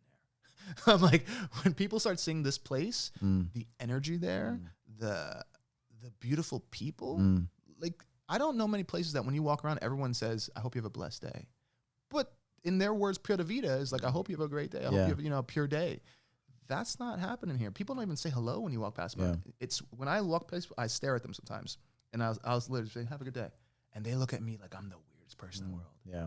I'm like, when people start seeing this place, the energy there, the beautiful people, like I don't know many places that when you walk around, everyone says, I hope you have a blessed day. But in their words, pura vida is like, I hope you have a great day. I hope you have, a pure day. That's not happening here. People don't even say hello when you walk past me. It's when I walk past, I stare at them sometimes. And I was literally saying, have a good day. And they look at me like I'm the weirdest person in the world. Yeah.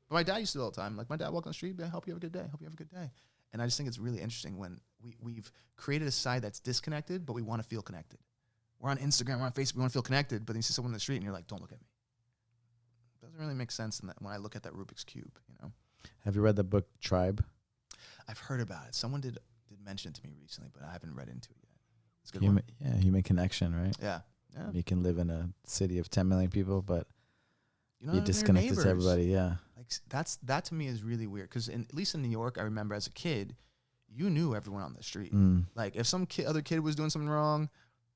But my dad used to do it all the time. Like my dad walked on the street, I hope you have a good day. Hope you have a good day. And I just think it's really interesting when we've created a side that's disconnected, but we want to feel connected. We're on Instagram, we're on Facebook, we want to feel connected, but then you see someone in the street and you're like, don't look at me. It doesn't really make sense in that when I look at that Rubik's Cube, Have you read the book Tribe? I've heard about it. Someone did mention it to me recently, but I haven't read into it yet. It's a good one. Human connection, right? Yeah. You can live in a city of 10 million people, but you're disconnected to everybody. Yeah. Like that to me is really weird. Cause at least in New York, I remember as a kid, you knew everyone on the street. Like if some other kid was doing something wrong,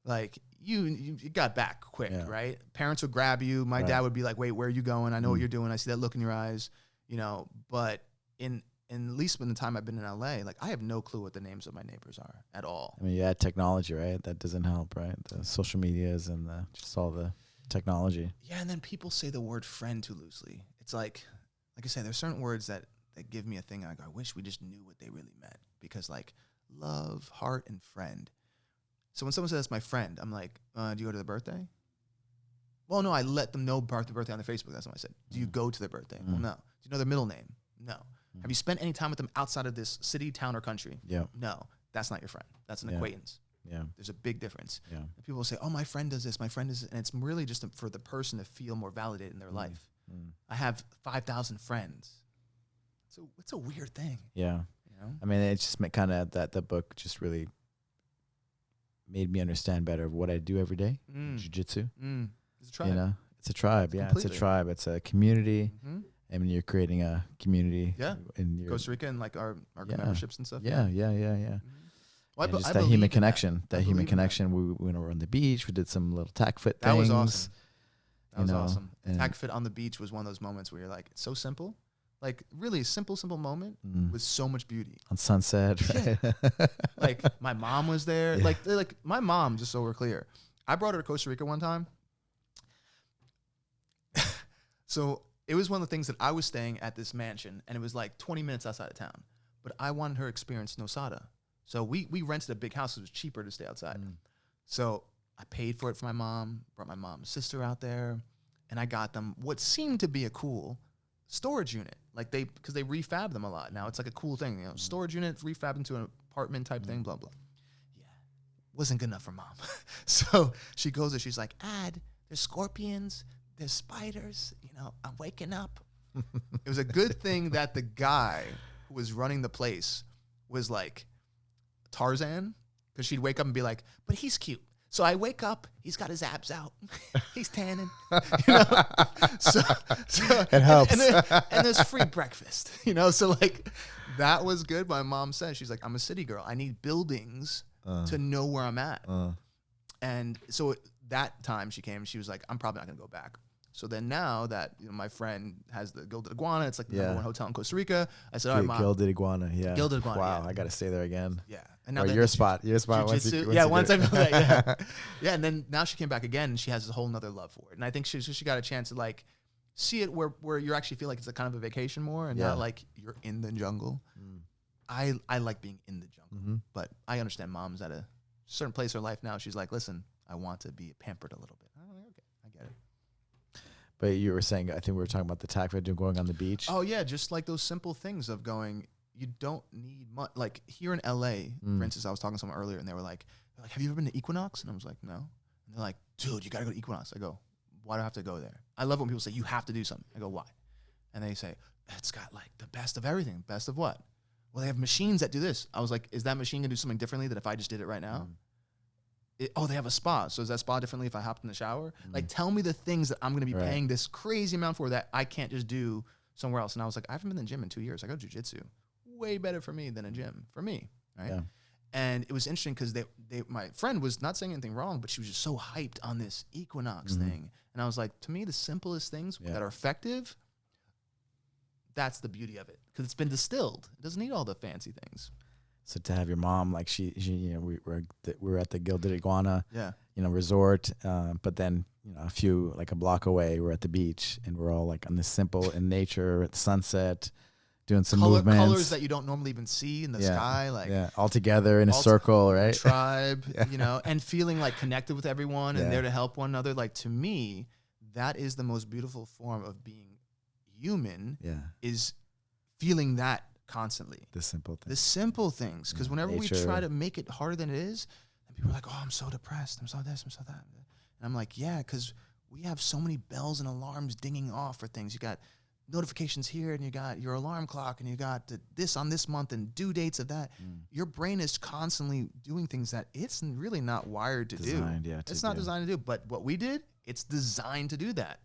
like you got back quick, right? Parents would grab you. My dad would be like, wait, where are you going? I know what you're doing. I see that look in your eyes, but at least in the time I've been in LA, like I have no clue what the names of my neighbors are at all. I mean, you add technology, right? That doesn't help, right? The social medias and just all the technology. Yeah, and then people say the word friend too loosely. It's like I said, there's certain words that give me a thing. I go, I wish we just knew what they really meant, because like love, heart, and friend. So when someone says that's my friend, I'm like, do you go to their birthday? Well, no, I let them know birthday on their Facebook. That's what I said. Do you go to their birthday? Well, no. Do you know their middle name? No. Have you spent any time with them outside of this city, town, or country? Yeah. No. That's not your friend. That's an acquaintance. Yeah. There's a big difference. Yeah. And people will say, oh, my friend does this, my friend does it. And it's really just for the person to feel more validated in their life. I have 5,000 friends. So it's a weird thing. Yeah. I mean, it's just kind of that the book just really made me understand better what I do every day. Jiu-Jitsu. It's a tribe. It's a tribe. It's a tribe. It's a community. I mean, you're creating a community. Yeah. In Costa Rica and like our memberships and stuff. Yeah. Well, just that human connection. That human connection. We went over on the beach. We did some little tack fit things. That was awesome. That was awesome. Tack fit on the beach was one of those moments where you're like, it's so simple. Like really simple moment with so much beauty. On sunset. Right? Yeah. Like my mom was there. Yeah. Like my mom, just so we're clear, I brought her to Costa Rica one time. So it was one of the things that I was staying at this mansion, and it was like 20 minutes outside of town. But I wanted her to experience Nosada. So we rented a big house. It was cheaper to stay outside. So I paid for it for my mom, brought my mom's sister out there, and I got them what seemed to be a cool storage unit. Like because they refab them a lot now. It's like a cool thing, storage unit, refab into an apartment type thing, blah, blah. Yeah. Wasn't good enough for mom. So she goes there. She's like, there's scorpions. There's spiders. You know, I'm waking up. It was a good thing that the guy who was running the place was like Tarzan, because she'd wake up and be like, but he's cute. So I wake up, he's got his abs out. He's tanning. You know? So it helps. And there's free breakfast. You know, so like that was good. My mom said, she's like, I'm a city girl. I need buildings to know where I'm at. And so that time she came, she was like, I'm probably not going to go back. So then now that my friend has the Gilded Iguana, it's like the number one hotel in Costa Rica. I said, all right, Mom. Gilded Iguana, yeah. Gilded Iguana. Wow, I got to stay there again. Yeah. And now your spot. Once I know that. Yeah. Yeah. And then now she came back again, and she has a whole nother love for it. And I think she got a chance to like see it where you actually feel like it's a kind of a vacation more, and not like you're in the jungle. I like being in the jungle, but I understand mom's at a certain place in her life now. She's like, listen, I want to be pampered a little bit. I'm like, okay, I get it. But you were saying, I think we were talking about the tack of going on the beach. Oh yeah, just like those simple things of going. You don't need much. Like here in LA, for instance, I was talking to someone earlier, and they were like, "Have you ever been to Equinox?" And I was like, "No." And they're like, "Dude, you gotta go to Equinox." I go, "Why do I have to go there?" I love when people say you have to do something. I go, "Why?" And they say, "It's got like the best of everything." Best of what? Well, they have machines that do this. I was like, "Is that machine gonna do something differently than if I just did it right now?" They have a spa. So is that spa differently if I hopped in the shower? Like, tell me the things that I'm going to be paying this crazy amount for that I can't just do somewhere else. And I was like, I haven't been in the gym in 2 years. I go to jiu-jitsu. Way better for me than a gym. For me, right? Yeah. And it was interesting because my friend was not saying anything wrong, but she was just so hyped on this Equinox thing. And I was like, to me, the simplest things that are effective, that's the beauty of it. Because it's been distilled. It doesn't need all the fancy things. So to have your mom, like she we were at the Gilded Iguana, resort, but then a block away, we're at the beach, and we're all like on this simple in nature at sunset, doing some movements, colors that you don't normally even see in the sky, all together in a circle, right? Tribe, and feeling like connected with everyone and there to help one another. Like to me, that is the most beautiful form of being human. Yeah, is feeling that. Constantly. The simple things. Because whenever we try to make it harder than it is, and people are like, oh, I'm so depressed. I'm so this, I'm so that. And I'm like, yeah, because we have so many bells and alarms dinging off for things. You got notifications here, and you got your alarm clock, and you got this on this month and due dates of that. Your brain is constantly doing things that it's really not wired to do. It's not designed to do. But what we did, it's designed to do that.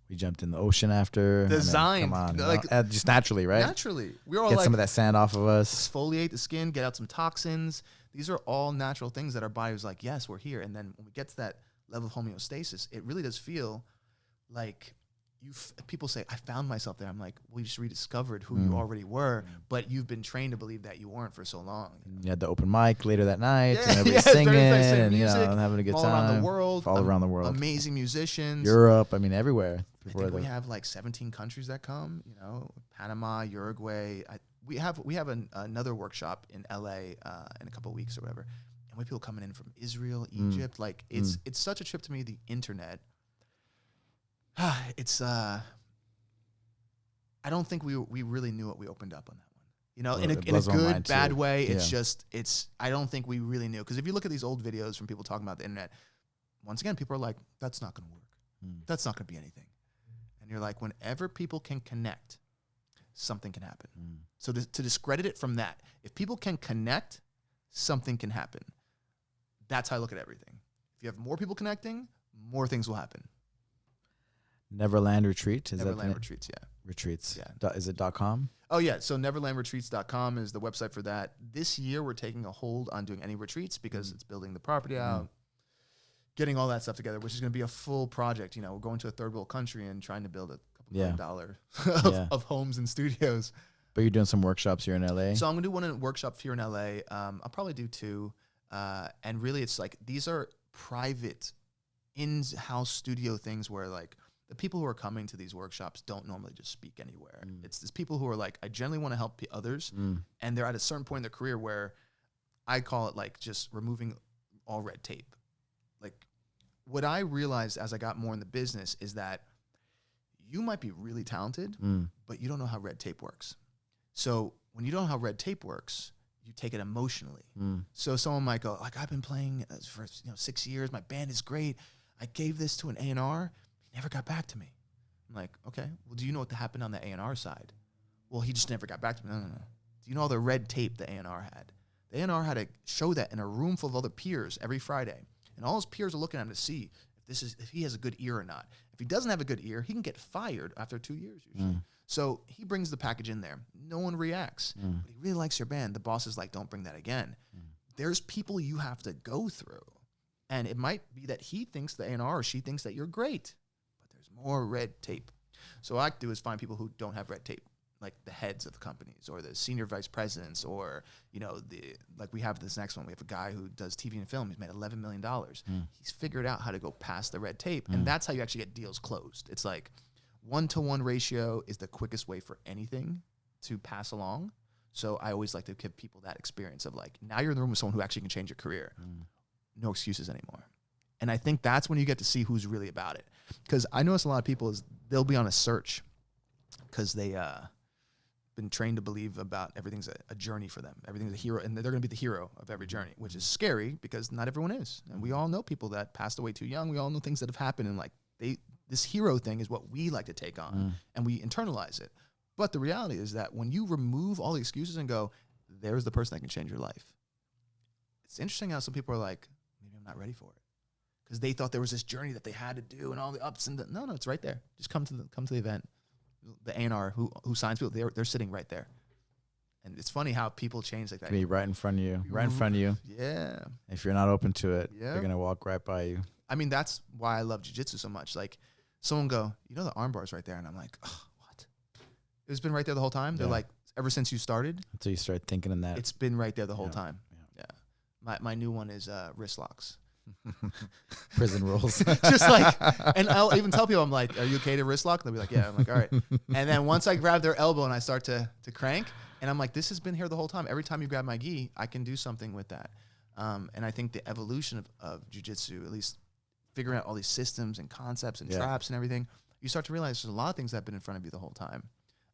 We jumped in the ocean after. Designed. Come on. Just naturally, right? Naturally. We were all get some of that sand off of us. Exfoliate the skin, get out some toxins. These are all natural things that our body was like, yes, we're here. And then when we get to that level of homeostasis, it really does feel like people say, I found myself there. I'm like, well, you just rediscovered who you already were, but you've been trained to believe that you weren't for so long. You had the open mic later that night, and everybody's singing and music, having a good time. All around the world. Amazing musicians. Europe, everywhere. I think we have like 17 countries that come, Panama, Uruguay. We have another workshop in LA in a couple of weeks or whatever. And we have people coming in from Israel, Egypt. Like it's such a trip to me, the internet. It's I don't think we really knew what we opened up on that one. In a good, bad way. It's I don't think we really knew. Because if you look at these old videos from people talking about the internet, once again, people are like, that's not going to work. That's not going to be anything. And you're like, whenever people can connect, something can happen. So to discredit it from that, if people can connect, something can happen. That's how I look at everything. If you have more people connecting, more things will happen. Neverland Retreat? Neverland Retreats, yeah. Retreats. Yeah. Is it .com? Oh, yeah. So neverlandretreats.com is the website for that. This year, we're taking a hold on doing any retreats because it's building the property out, getting all that stuff together, which is going to be a full project. We're going to a third world country and trying to build a couple $1 million of homes and studios. But you're doing some workshops here in LA? So I'm going to do one workshop here in LA. I'll probably do two. And really, it's like these are private in-house studio things where like the people who are coming to these workshops don't normally just speak anywhere. It's these people who are like, I generally want to help others. And they're at a certain point in their career where I call it like just removing all red tape. Like what I realized as I got more in the business is that you might be really talented, but you don't know how red tape works. So when you don't know how red tape works, you take it emotionally. So someone might go, like, I've been playing for 6 years. My band is great. I gave this to an A&R. He never got back to me. I'm like, okay, well, do you know what happened on the A&R side? Well, he just never got back to me. No. Do you know all the red tape the A&R had? The A&R had to show that in a room full of other peers every Friday. And all his peers are looking at him to see if he has a good ear or not. If he doesn't have a good ear, he can get fired after 2 years usually. So he brings the package in there. No one reacts. But he really likes your band. The boss is like, don't bring that again. There's people you have to go through. And it might be that he thinks the A&R or she thinks that you're great. But there's more red tape. So what I do is find people who don't have red tape, like the heads of the companies or the senior vice presidents, or, like we have this next one. We have a guy who does TV and film. He's made $11 million. He's figured out how to go past the red tape. And that's how you actually get deals closed. It's like 1-to-1 ratio is the quickest way for anything to pass along. So I always like to give people that experience of like, now you're in the room with someone who actually can change your career. No excuses anymore. And I think that's when you get to see who's really about it. Because I notice a lot of people is they'll be on a search because they been trained to believe about everything's a journey for them. Everything's a hero, and they're going to be the hero of every journey, which is scary because not everyone is. And we all know people that passed away too young. We all know things that have happened, and like this hero thing is what we like to take on, and we internalize it. But the reality is that when you remove all the excuses and go, there's the person that can change your life. It's interesting how some people are like, maybe I'm not ready for it. Because they thought there was this journey that they had to do and all the ups and downs. No, it's right there. Just come to the event. The A&R who signs people, they're sitting right there. And it's funny how people change like that. Be right in front of you. Right in front of you. Yeah. If you're not open to it, they're going to walk right by you. I mean, that's why I love jiu-jitsu so much. Like, someone go, the arm bar's right there. And I'm like, oh, what? It's been right there the whole time? They're like, ever since you started? Until you start thinking in that. It's been right there the whole time. Yeah. My new one is wrist locks. Prison rules. Just like, and I'll even tell people, I'm like, are you okay to wrist lock? They'll be like, yeah. I'm like, all right. And then once I grab their elbow and I start to crank, and I'm like, this has been here the whole time. Every time you grab my gi, I can do something with that. And I think the evolution of jiu-jitsu, at least figuring out all these systems and concepts and traps and everything, you start to realize there's a lot of things that have been in front of you the whole time.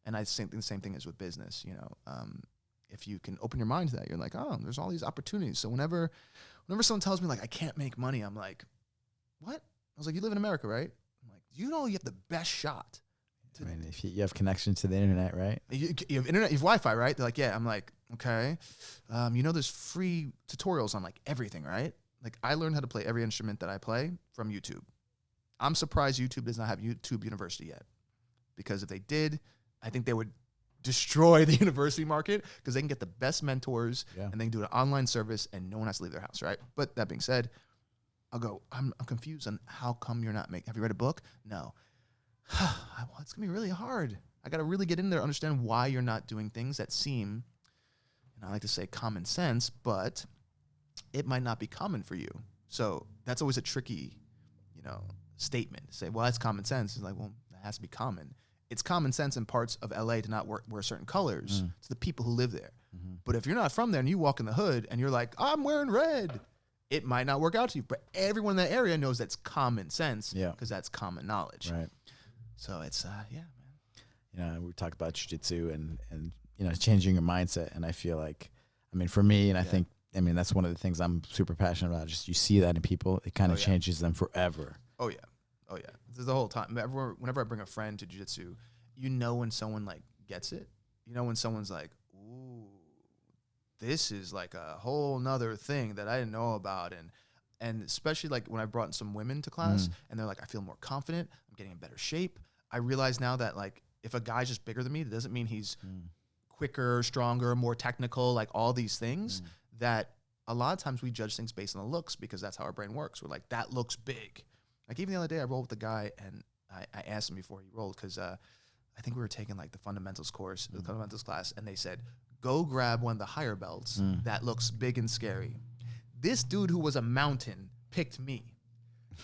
And I think the same thing is with business. If you can open your mind to that, you're like, oh, there's all these opportunities. So whenever someone tells me like I can't make money, I'm like, what? I was like, you live in America, right? I'm like, you have the best shot. I mean, if you have connection to the internet, right? You have internet, you have Wi-Fi, right? They're like, yeah. I'm like, okay. There's free tutorials on like everything, right? Like I learned how to play every instrument that I play from YouTube. I'm surprised YouTube does not have YouTube University yet, because if they did, I think they would destroy the university market because they can get the best mentors and they can do an online service and no one has to leave their house, right? But that being said, I'll go, I'm confused on how come you're not making, have you read a book? No. It's going to be really hard. I got to really get in there, understand why you're not doing things that seem, and I like to say common sense, but it might not be common for you. So that's always a tricky, statement to say, well, that's common sense. It's like, well, that has to be common. It's common sense in parts of LA to not wear certain colors to the people who live there. But if you're not from there and you walk in the hood and you're like, I'm wearing red, it might not work out to you. But everyone in that area knows that's common sense because that's common knowledge. Right. So it's, man. We talked about jiu-jitsu and changing your mindset. And I feel like, for me, and I think, that's one of the things I'm super passionate about. Just you see that in people, it kind of changes them forever. Oh, yeah. Oh, yeah. This is the whole time. Whenever I bring a friend to jiu-jitsu, when someone, like, gets it. When someone's like, ooh, this is, like, a whole nother thing that I didn't know about. And especially, like, when I brought in some women to class, and they're like, I feel more confident. I'm getting in better shape. I realize now that, like, if a guy's just bigger than me, that doesn't mean he's quicker, stronger, more technical, like, all these things that a lot of times we judge things based on the looks because that's how our brain works. We're like, that looks big. Like even the other day, I rolled with a guy, and I asked him before he rolled because I think we were taking like the fundamentals course, the fundamentals class, and they said, go grab one of the higher belts that looks big and scary. This dude who was a mountain picked me.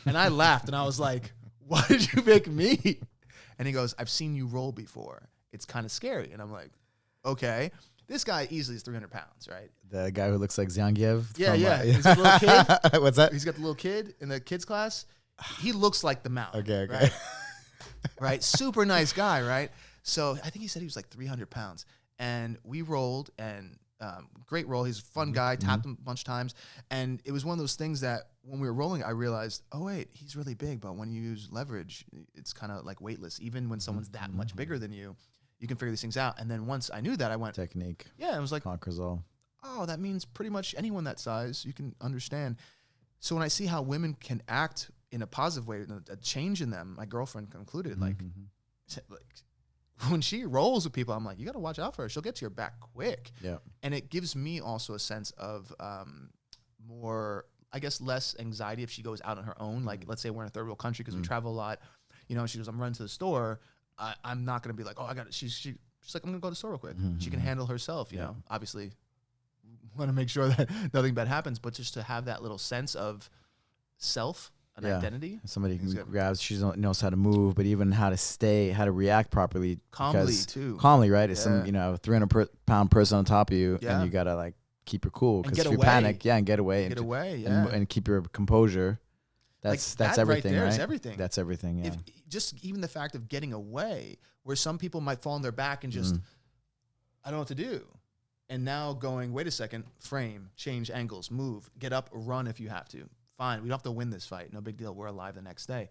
And I laughed, and I was like, why did you pick me? And he goes, I've seen you roll before. It's kind of scary. And I'm like, okay. This guy easily is 300 pounds, right? The guy who looks like Zyangiev? Yeah. He's got a little kid. What's that? He's got the little kid in the kids class. He looks like the mountain. Okay. Right? Right? Super nice guy, right? So I think he said he was like 300 pounds. And we rolled, and great role. He's a fun guy. Tapped him a bunch of times, and it was one of those things that when we were rolling, I realized, oh wait, he's really big, but when you use leverage, it's kind of like weightless. Even when someone's that much bigger than you, you can figure these things out. And then once I knew that, I went technique. Yeah, I was like, conquers all. Oh, that means pretty much anyone that size you can understand. So when I see how women can act in a positive way, a change in them, my girlfriend concluded, like when she rolls with people, I'm like, you got to watch out for her. She'll get to your back quick. Yeah. And it gives me also a sense of more, I guess, less anxiety if she goes out on her own. Like, let's say we're in a third world country because we travel a lot. You know, she goes, I'm running to the store. I'm not going to be like, oh, I got it. She's like, I'm going to go to the store real quick. She can handle herself, you know. Obviously, want to make sure that nothing bad happens, but just to have that little sense of self, an identity. Somebody can grab, she knows how to move, but even how to react properly. Calmly, too. Calmly, right? It's some, a 300-pound person on top of you, and you got to, like, keep your cool. Because if you panic, and get away. And keep your composure. That's everything, right? Right? Everything. That's everything, yeah. Just even the fact of getting away, where some people might fall on their back and just, I don't know what to do. And now going, wait a second, frame, change angles, move, get up, run if you have to. Fine, we don't have to win this fight. No big deal. We're alive the next day.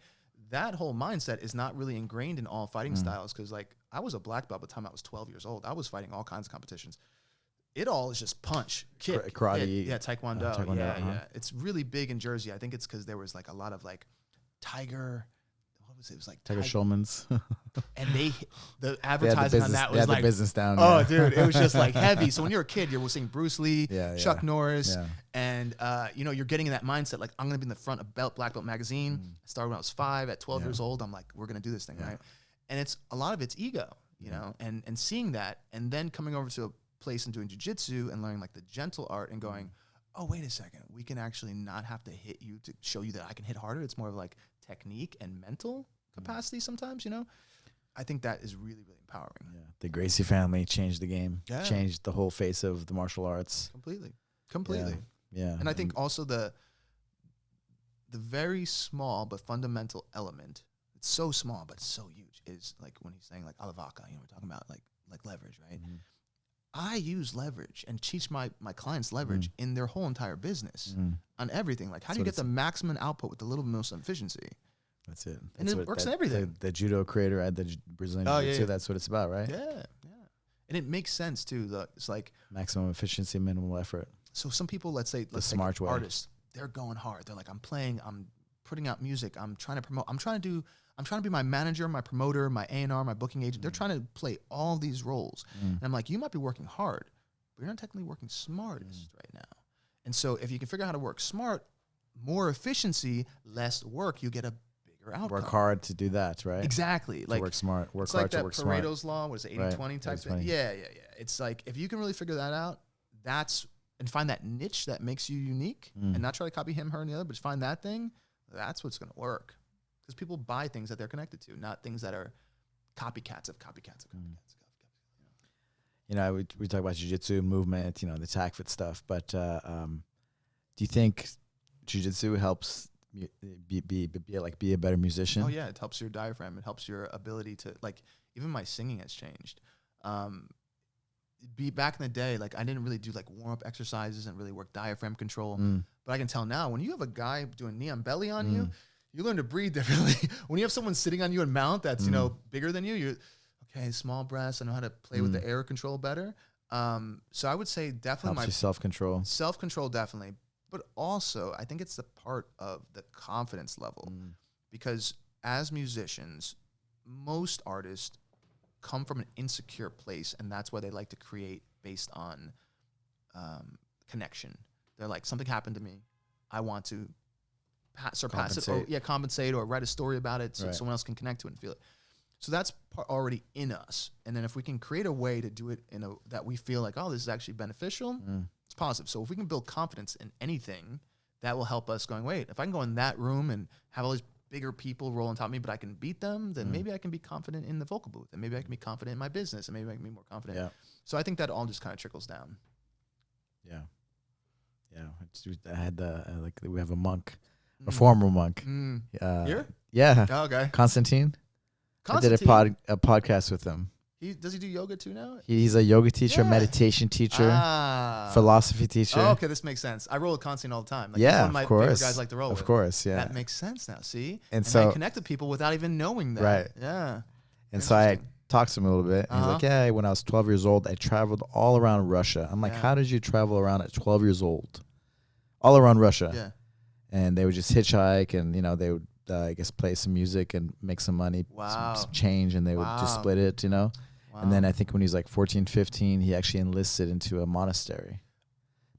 That whole mindset is not really ingrained in all fighting styles because, like, I was a black belt by the time I was 12 years old. I was fighting all kinds of competitions. It all is just punch, kick, karate. Yeah, taekwondo. Yeah. It's really big in Jersey. I think it's because there was, like, a lot of, like, Tiger. What was it? It was like Tiger Schulman's. And the advertising on that was like, the business down. Oh, dude, it was just like heavy. So when you're a kid, you're seeing Bruce Lee, Chuck Norris, and you're getting in that mindset. Like, I'm gonna be in the front of Black Belt magazine. I started when I was 5. At 12 years old, I'm like, we're gonna do this thing, right? And it's a lot of it's ego, you know, and seeing that, and then coming over to a place and doing jiu-jitsu and learning like the gentle art and going, oh, wait a second, we can actually not have to hit you to show you that I can hit harder. It's more of like technique and mental capacity sometimes, you know. I think that is really, really empowering. Yeah. The Gracie family changed the game, changed the whole face of the martial arts. Completely. Yeah. And I think also the very small but fundamental element, it's so small but so huge, is like when he's saying like alavaka, we're talking about like leverage, right? I use leverage and teach my clients leverage in their whole entire business on everything. Like, how do you get the maximum output with the little most efficiency? That's it. And it works in everything. The judo creator at the Brazilian Jiu-Jitsu, that's what it's about, right? Yeah. And it makes sense, too. It's like maximum efficiency, minimal effort. So some people, let's say smart way. Artists, they're going hard. They're like, I'm playing, I'm putting out music, I'm trying to promote, I'm trying to be my manager, my promoter, my A&R, my booking agent. They're trying to play all these roles. And I'm like, you might be working hard, but you're not technically working smartest right now. And so if you can figure out how to work smart, more efficiency, less work, you get a bigger outcome. Work hard to do that, right? Exactly. Like, work smart. Work hard like to work smart. Pareto's law, what is it, 80-20 type thing? Yeah. It's like, if you can really figure that out, and find that niche that makes you unique and not try to copy him, her, and the other, but just find that thing, that's what's going to work. Because people buy things that they're connected to, not things that are copycats of copycats. You know, we talk about jiu-jitsu movement, the attack fit stuff, but do you think jiu-jitsu helps be a better musician? Oh yeah, it helps your diaphragm. It helps your ability to, like, even my singing has changed. Back in the day, like, I didn't really do like warm-up exercises and really work diaphragm control. But I can tell now, when you have a guy doing knee on belly on you, you learn to breathe differently. When you have someone sitting on you in mount that's, bigger than you, you're, okay, small breaths, I know how to play with the air control better. So I would say definitely helps you self-control. Self-control, definitely. But also, I think it's the part of the confidence level. Because as musicians, most artists come from an insecure place, and that's why they like to create based on connection. They're like, something happened to me. I want to surpass it, or compensate, or write a story about it so someone else can connect to it and feel it. So that's already in us. And then if we can create a way to do it that we feel like, oh, this is actually beneficial, it's positive. So if we can build confidence in anything, that will help us going, wait, if I can go in that room and have all these bigger people roll on top of me, but I can beat them, then maybe I can be confident in the vocal booth, and maybe I can be confident in my business, and maybe I can be more confident. Yeah. So I think that all just kind of trickles down. Yeah. I had we have a monk, a former monk. Here? Yeah. Oh, okay. Constantine. I did a podcast with him. Does he do yoga too now? He's a yoga teacher, meditation teacher, philosophy teacher. Oh, okay, this makes sense. I roll with Constantine all the time. Like, yeah, he's one of my of course. favorite guys like to roll with. Of course, yeah. That makes sense now, see? And so I connect with people without even knowing that. Right. Yeah. And so I talked to him a little bit. And he's like, yeah, when I was 12 years old, I traveled all around Russia. I'm like, how did you travel around at 12 years old? All around Russia. Yeah. And they would just hitchhike and, they would, I guess, play some music and make some money, some change, and they would just split it, Wow. And then I think when he was like 14, 15, he actually enlisted into a monastery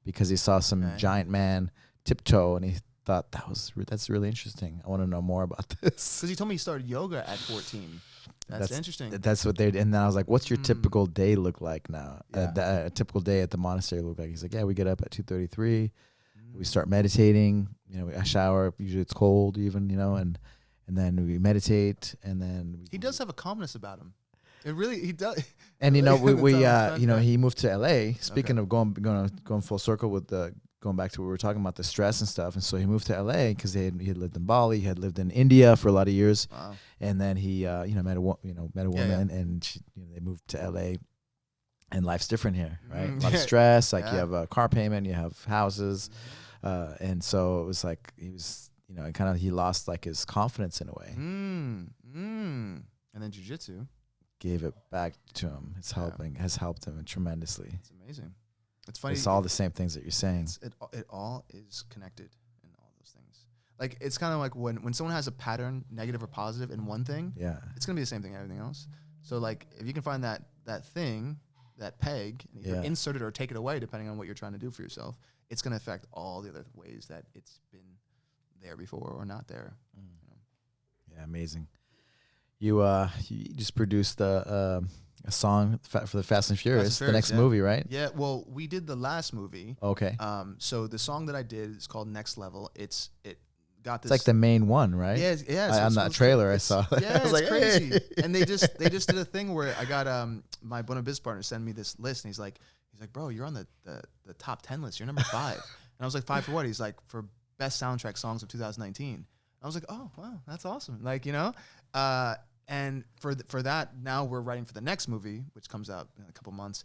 because he saw some giant man tiptoe, and he thought that's really interesting. I want to know more about this. Because he told me he started yoga at 14. That's interesting. That's what they did. And then I was like, what's your typical day look like now? A typical day at the monastery look like? He's like, yeah, we get up at 2:33. We start meditating. I shower. Usually it's cold even, and then we meditate. And then he does have a calmness about him. He does. And he moved to LA. Speaking of going full circle with going back to what we were talking about, the stress and stuff. And so he moved to LA because he had lived in Bali, he had lived in India for a lot of years. Wow. And then he met a woman, and they moved to LA. And life's different here, right? A lot of stress. Like you have a car payment, you have houses, and so it was like he was, he lost like his confidence in a way. And then jiu-jitsu gave it back to him. Has helped him tremendously. It's amazing. It's funny. It's all the same things that you're saying. It all is connected in all those things. Like it's kind of like when someone has a pattern, negative or positive, in one thing. Yeah, it's gonna be the same thing in everything else. So like if you can find that thing, that peg, and either insert it or take it away, depending on what you're trying to do for yourself, it's gonna affect all the other ways that it's been there before or not there. Yeah, amazing. You just produced a song for the Fast and Furious, the next movie, right? Yeah. Well, we did the last movie. Okay. So the song that I did is called Next Level. It got this. It's like the main one, right? Yeah. Yeah. On that trailer, I saw. Yeah, I was it's like, crazy. Hey. And they just did a thing where I got my Buena Biz partner send me this list, and he's like, bro, you're on the top 10 list. You're number 5. And I was like, 5 for what? He's like, for best soundtrack songs of 2019. I was like, oh wow, that's awesome. Like and for that, now we're writing for the next movie, which comes out in a couple months.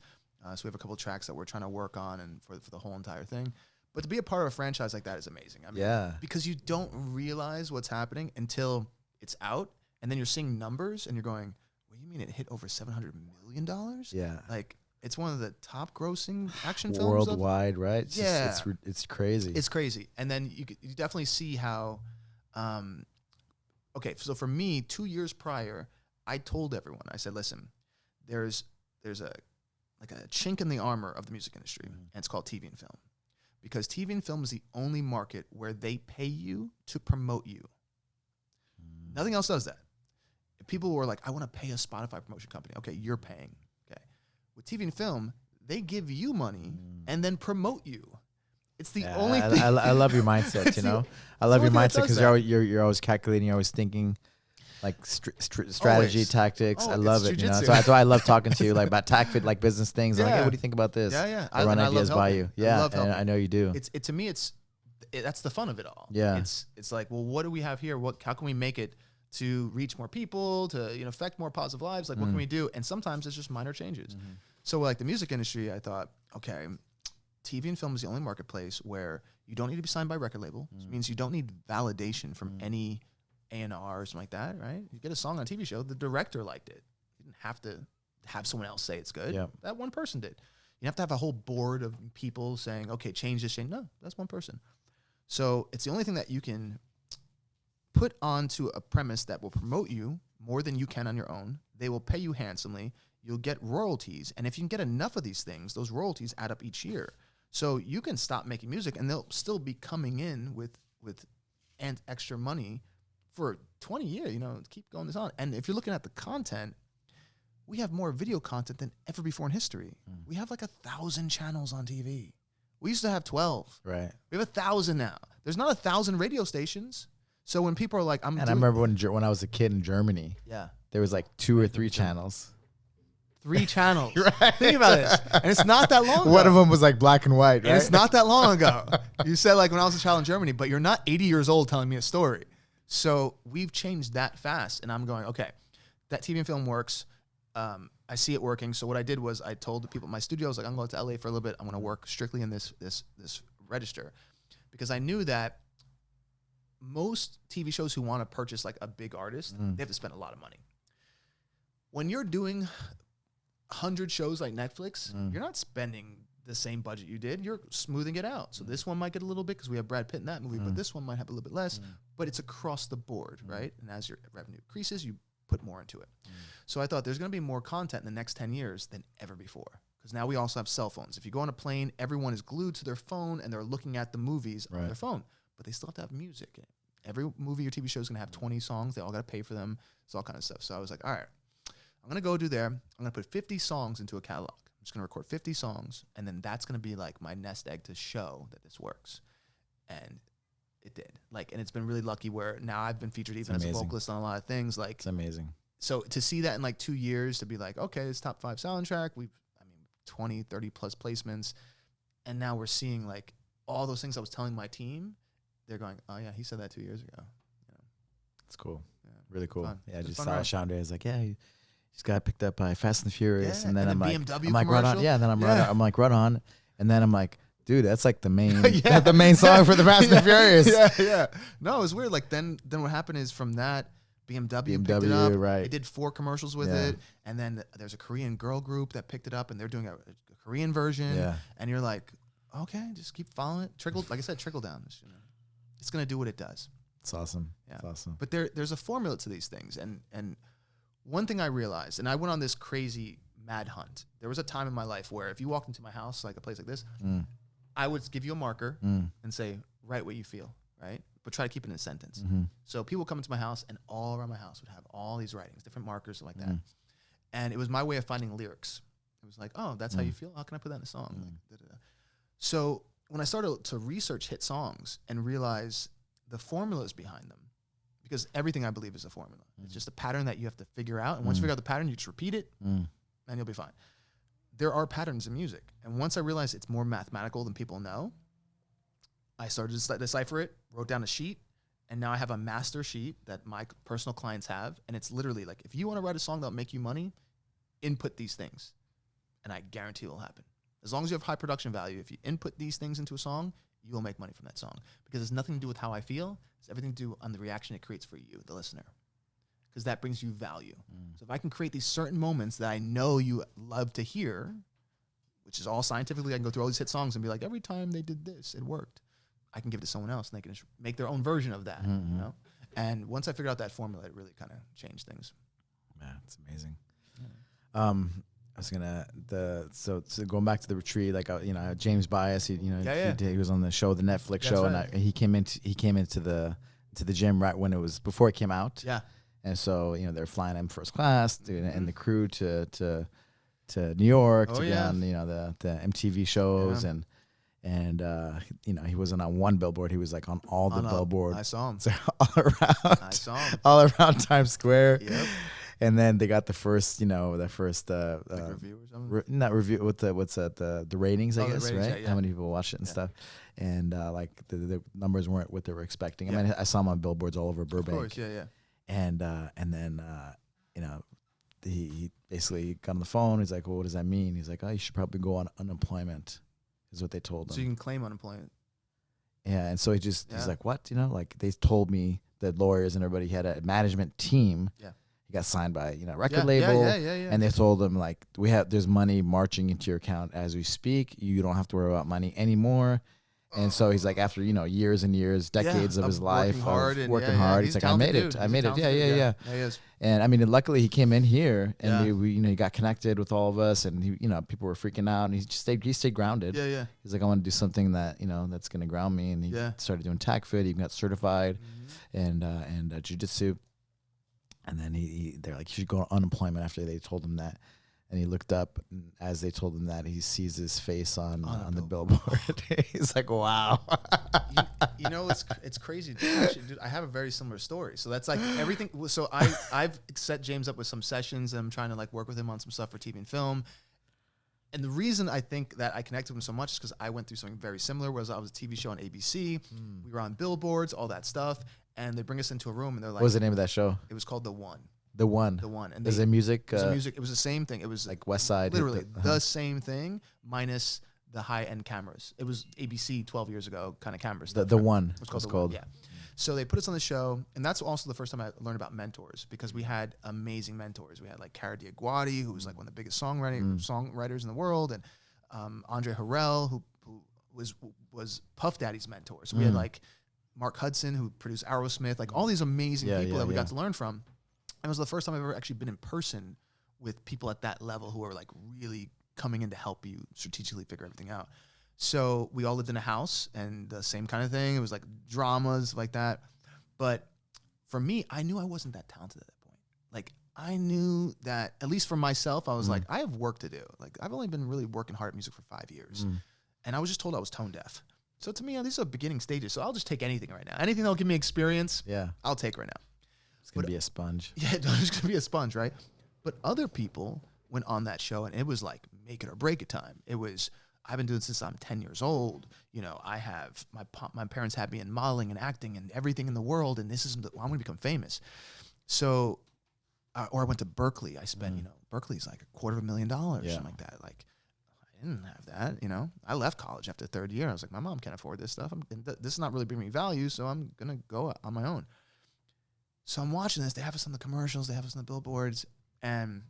So we have a couple of tracks that we're trying to work on, and for the whole entire thing. But to be a part of a franchise like that is amazing. I mean, because you don't realize what's happening until it's out, and then you're seeing numbers, and you're going, "What do you mean it hit over $700 million?" Yeah, like it's one of the top grossing action films worldwide, right? It's it's crazy. It's crazy, and then you definitely see how. Okay, so for me, 2 years prior, I told everyone, I said, listen, there's a chink in the armor of the music industry, and it's called TV and film. Because TV and film is the only market where they pay you to promote you. Nothing else does that. If people were like, I want to pay a Spotify promotion company. Okay, you're paying. Okay. With TV and film, they give you money and then promote you. It's the only thing. I love your mindset, I love your mindset because you're always calculating, you're always thinking like strategy, tactics. I love it, So that's why I love talking to you like about like business things. I'm like, hey, what do you think about this? Yeah. I run ideas by you. Yeah, and I know you do. To me, that's the fun of it all. Yeah. It's like, well, what do we have here? How can we make it to reach more people, to affect more positive lives? Like, what can we do? And sometimes it's just minor changes. So like the music industry, I thought, okay, TV and film is the only marketplace where you don't need to be signed by a record label. Which means you don't need validation from any A&R or something like that, right? You get a song on a TV show, the director liked it. You didn't have to have someone else say it's good. Yep. That one person did. You have to have a whole board of people saying, okay, change this, change. No, that's one person. So it's the only thing that you can put onto a premise that will promote you more than you can on your own. They will pay you handsomely. You'll get royalties. And if you can get enough of these things, those royalties add up each year. So you can stop making music and they'll still be coming in with extra money for 20 years, keep going this on. And if you're looking at the content, we have more video content than ever before in history. We have like 1,000 channels on TV. We used to have 12. Right. We have 1,000 now. There's not 1,000 radio stations. So when people are like, I remember when I was a kid in Germany, there was like 2 or 3 channels. 3 channels. Right. Think about this. And it's not that long ago. One of them was like black and white, right? And it's not that long ago. You said like when I was a child in Germany, but you're not 80 years old telling me a story. So we've changed that fast. And I'm going, okay, that TV and film works. I see it working. So what I did was I told the people at my studio, I was like, I'm going to LA for a little bit. I'm going to work strictly in this register, because I knew that most TV shows who want to purchase like a big artist, they have to spend a lot of money. When you're doing 100 shows like Netflix, you're not spending the same budget you did. You're smoothing it out. So this one might get a little bit because we have Brad Pitt in that movie, but this one might have a little bit less. But it's across the board, right? And as your revenue increases, you put more into it. So I thought there's going to be more content in the next 10 years than ever before, because now we also have cell phones. If you go on a plane, everyone is glued to their phone and they're looking at the movies on their phone, but they still have to have music. Every movie or TV show is going to have 20 songs. They all got to pay for them. It's all kind of stuff. So I was like, all right, I'm going to go do there. I'm going to put 50 songs into a catalog. I'm just going to record 50 songs, and then that's going to be like my nest egg to show that this works. And it did. Like, and it's been really lucky where now I've been featured even as a vocalist on a lot of things. Like, it's amazing. So to see that in like 2 years, to be like, okay, it's top 5 soundtrack. 20, 30 plus placements. And now we're seeing like all those things I was telling my team. They're going, oh yeah, he said that 2 years ago. You know? It's cool. Yeah. Really cool. Fun. Yeah, I just saw Sean Day. I was like, yeah, he just got picked up by Fast and the Furious. Yeah, and then I'm like, BMW I'm like, right on. Yeah, then I'm right on. I'm like, right on. And then I'm like, dude, that's like the main, the main song for the Fast and the Furious. Yeah. No, it was weird. Like then what happened is from that, BMW picked it up. Right. They did 4 commercials with it, and then there's a Korean girl group that picked it up, and they're doing a Korean version. Yeah. And you're like, okay, just keep following it. Like I said, trickle down. It's gonna do what it does. It's awesome. Yeah. It's awesome. But there's a formula to these things, and one thing I realized, and I went on this crazy mad hunt. There was a time in my life where if you walked into my house, like a place like this, I would give you a marker and say, write what you feel, right? But try to keep it in a sentence. So people come into my house, and all around my house would have all these writings, different markers like that. And it was my way of finding lyrics. It was like, oh, that's how you feel? How can I put that in a song? Like, da-da-da. So when I started to research hit songs and realize the formulas behind them, because everything I believe is a formula. It's just a pattern that you have to figure out. And once you figure out the pattern, you just repeat it, and you'll be fine. There are patterns in music. And once I realized it's more mathematical than people know, I started to decipher it, wrote down a sheet, and now I have a master sheet that my personal clients have. And it's literally like, if you want to write a song that'll make you money, input these things. And I guarantee it will happen. As long as you have high production value, if you input these things into a song, you will make money from that song. Because it's nothing to do with how I feel. It's everything to do on the reaction it creates for you, the listener. Because that brings you value. So if I can create these certain moments that I know you love to hear, which is all scientifically, I can go through all these hit songs and be like, every time they did this, it worked. I can give it to someone else, and they can just make their own version of that. You know? And once I figured out that formula, it really kind of changed things. Man, it's amazing. I was gonna so going back to the retreat, like James Bias, he was on the show, the Netflix show, right. And he came into the gym right when it was before it came out. Yeah, and so they're flying him first class, and the crew to New York to be on the MTV shows, and he wasn't on one billboard, he was like on all the billboards. I saw him. So all around Times Square. Yep. And then they got the first like review or something? Not review, the ratings, I guess, right? Yeah. How many people watch it and stuff. And like the numbers weren't what they were expecting. I mean, I saw them on billboards all over Burbank. Of course, yeah. And then he basically got on the phone. He's like, well, what does that mean? He's like, oh, you should probably go on unemployment, is what they told him. So you can claim unemployment. Yeah, and so he's like, what? Like they told me, the lawyers and everybody had a management team. Yeah. He got signed by record label, and they told him like, there's money marching into your account as we speak. You don't have to worry about money anymore. And so he's like, after years and years, decades of his life, working hard. He's like, I made it. Yeah. He is. And I mean, luckily he came in here, and we he got connected with all of us, and people were freaking out, and he stayed grounded. Yeah. He's like, I want to do something that that's gonna ground me, and he started doing tag fit. He got certified, and jiu-jitsu. And then they're like, you should go on unemployment after they told him that. And he looked up, and as they told him that, he sees his face on the billboard. He's like, wow. It's crazy. Actually, dude, I have a very similar story. So that's like everything. So I've set James up with some sessions, and I'm trying to like work with him on some stuff for TV and film. And the reason I think that I connected with him so much is because I went through something very similar. Was I was a TV show on ABC. We were on billboards, all that stuff. And they bring us into a room, and they're like, what was the name of that show? It was called The One. The One. The One. And it was a music. It was the same thing. It was like West Side. Literally the same thing minus the high-end cameras. It was ABC 12 years ago kind of cameras. The One. It was called. Yeah. So they put us on the show, and that's also the first time I learned about mentors, because we had amazing mentors. We had like Cara Diaguati, who was like one of the biggest songwriters in the world, and Andre Harrell, who was Puff Daddy's mentor. So we had like Mark Hudson, who produced Aerosmith, like all these amazing people that we got to learn from. And it was the first time I've ever actually been in person with people at that level who are like really coming in to help you strategically figure everything out. So we all lived in a house, and the same kind of thing. It was like dramas like that. But for me, I knew I wasn't that talented at that point. Like I knew that, at least for myself, I was like, I have work to do. Like I've only been really working hard at music for 5 years. And I was just told I was tone deaf. So to me, these are beginning stages. So I'll just take anything right now. Anything that'll give me experience, I'll take right now. It's going to be a sponge. Yeah, it's going to be a sponge, right? But other people went on that show, and it was like make it or break it time. It was, I've been doing this since I'm 10 years old. You know, I have, my parents had me in modeling and acting and everything in the world, and this is, I'm going to become famous. So, or I went to Berkeley. I spent, you know, Berkeley's like $250,000, something like that. Like, I didn't have that, you know. I left college after third year. I was like, my mom can't afford this stuff. This is not really bringing me value, so I'm going to go on my own. So I'm watching this. They have us on the commercials. They have us on the billboards. And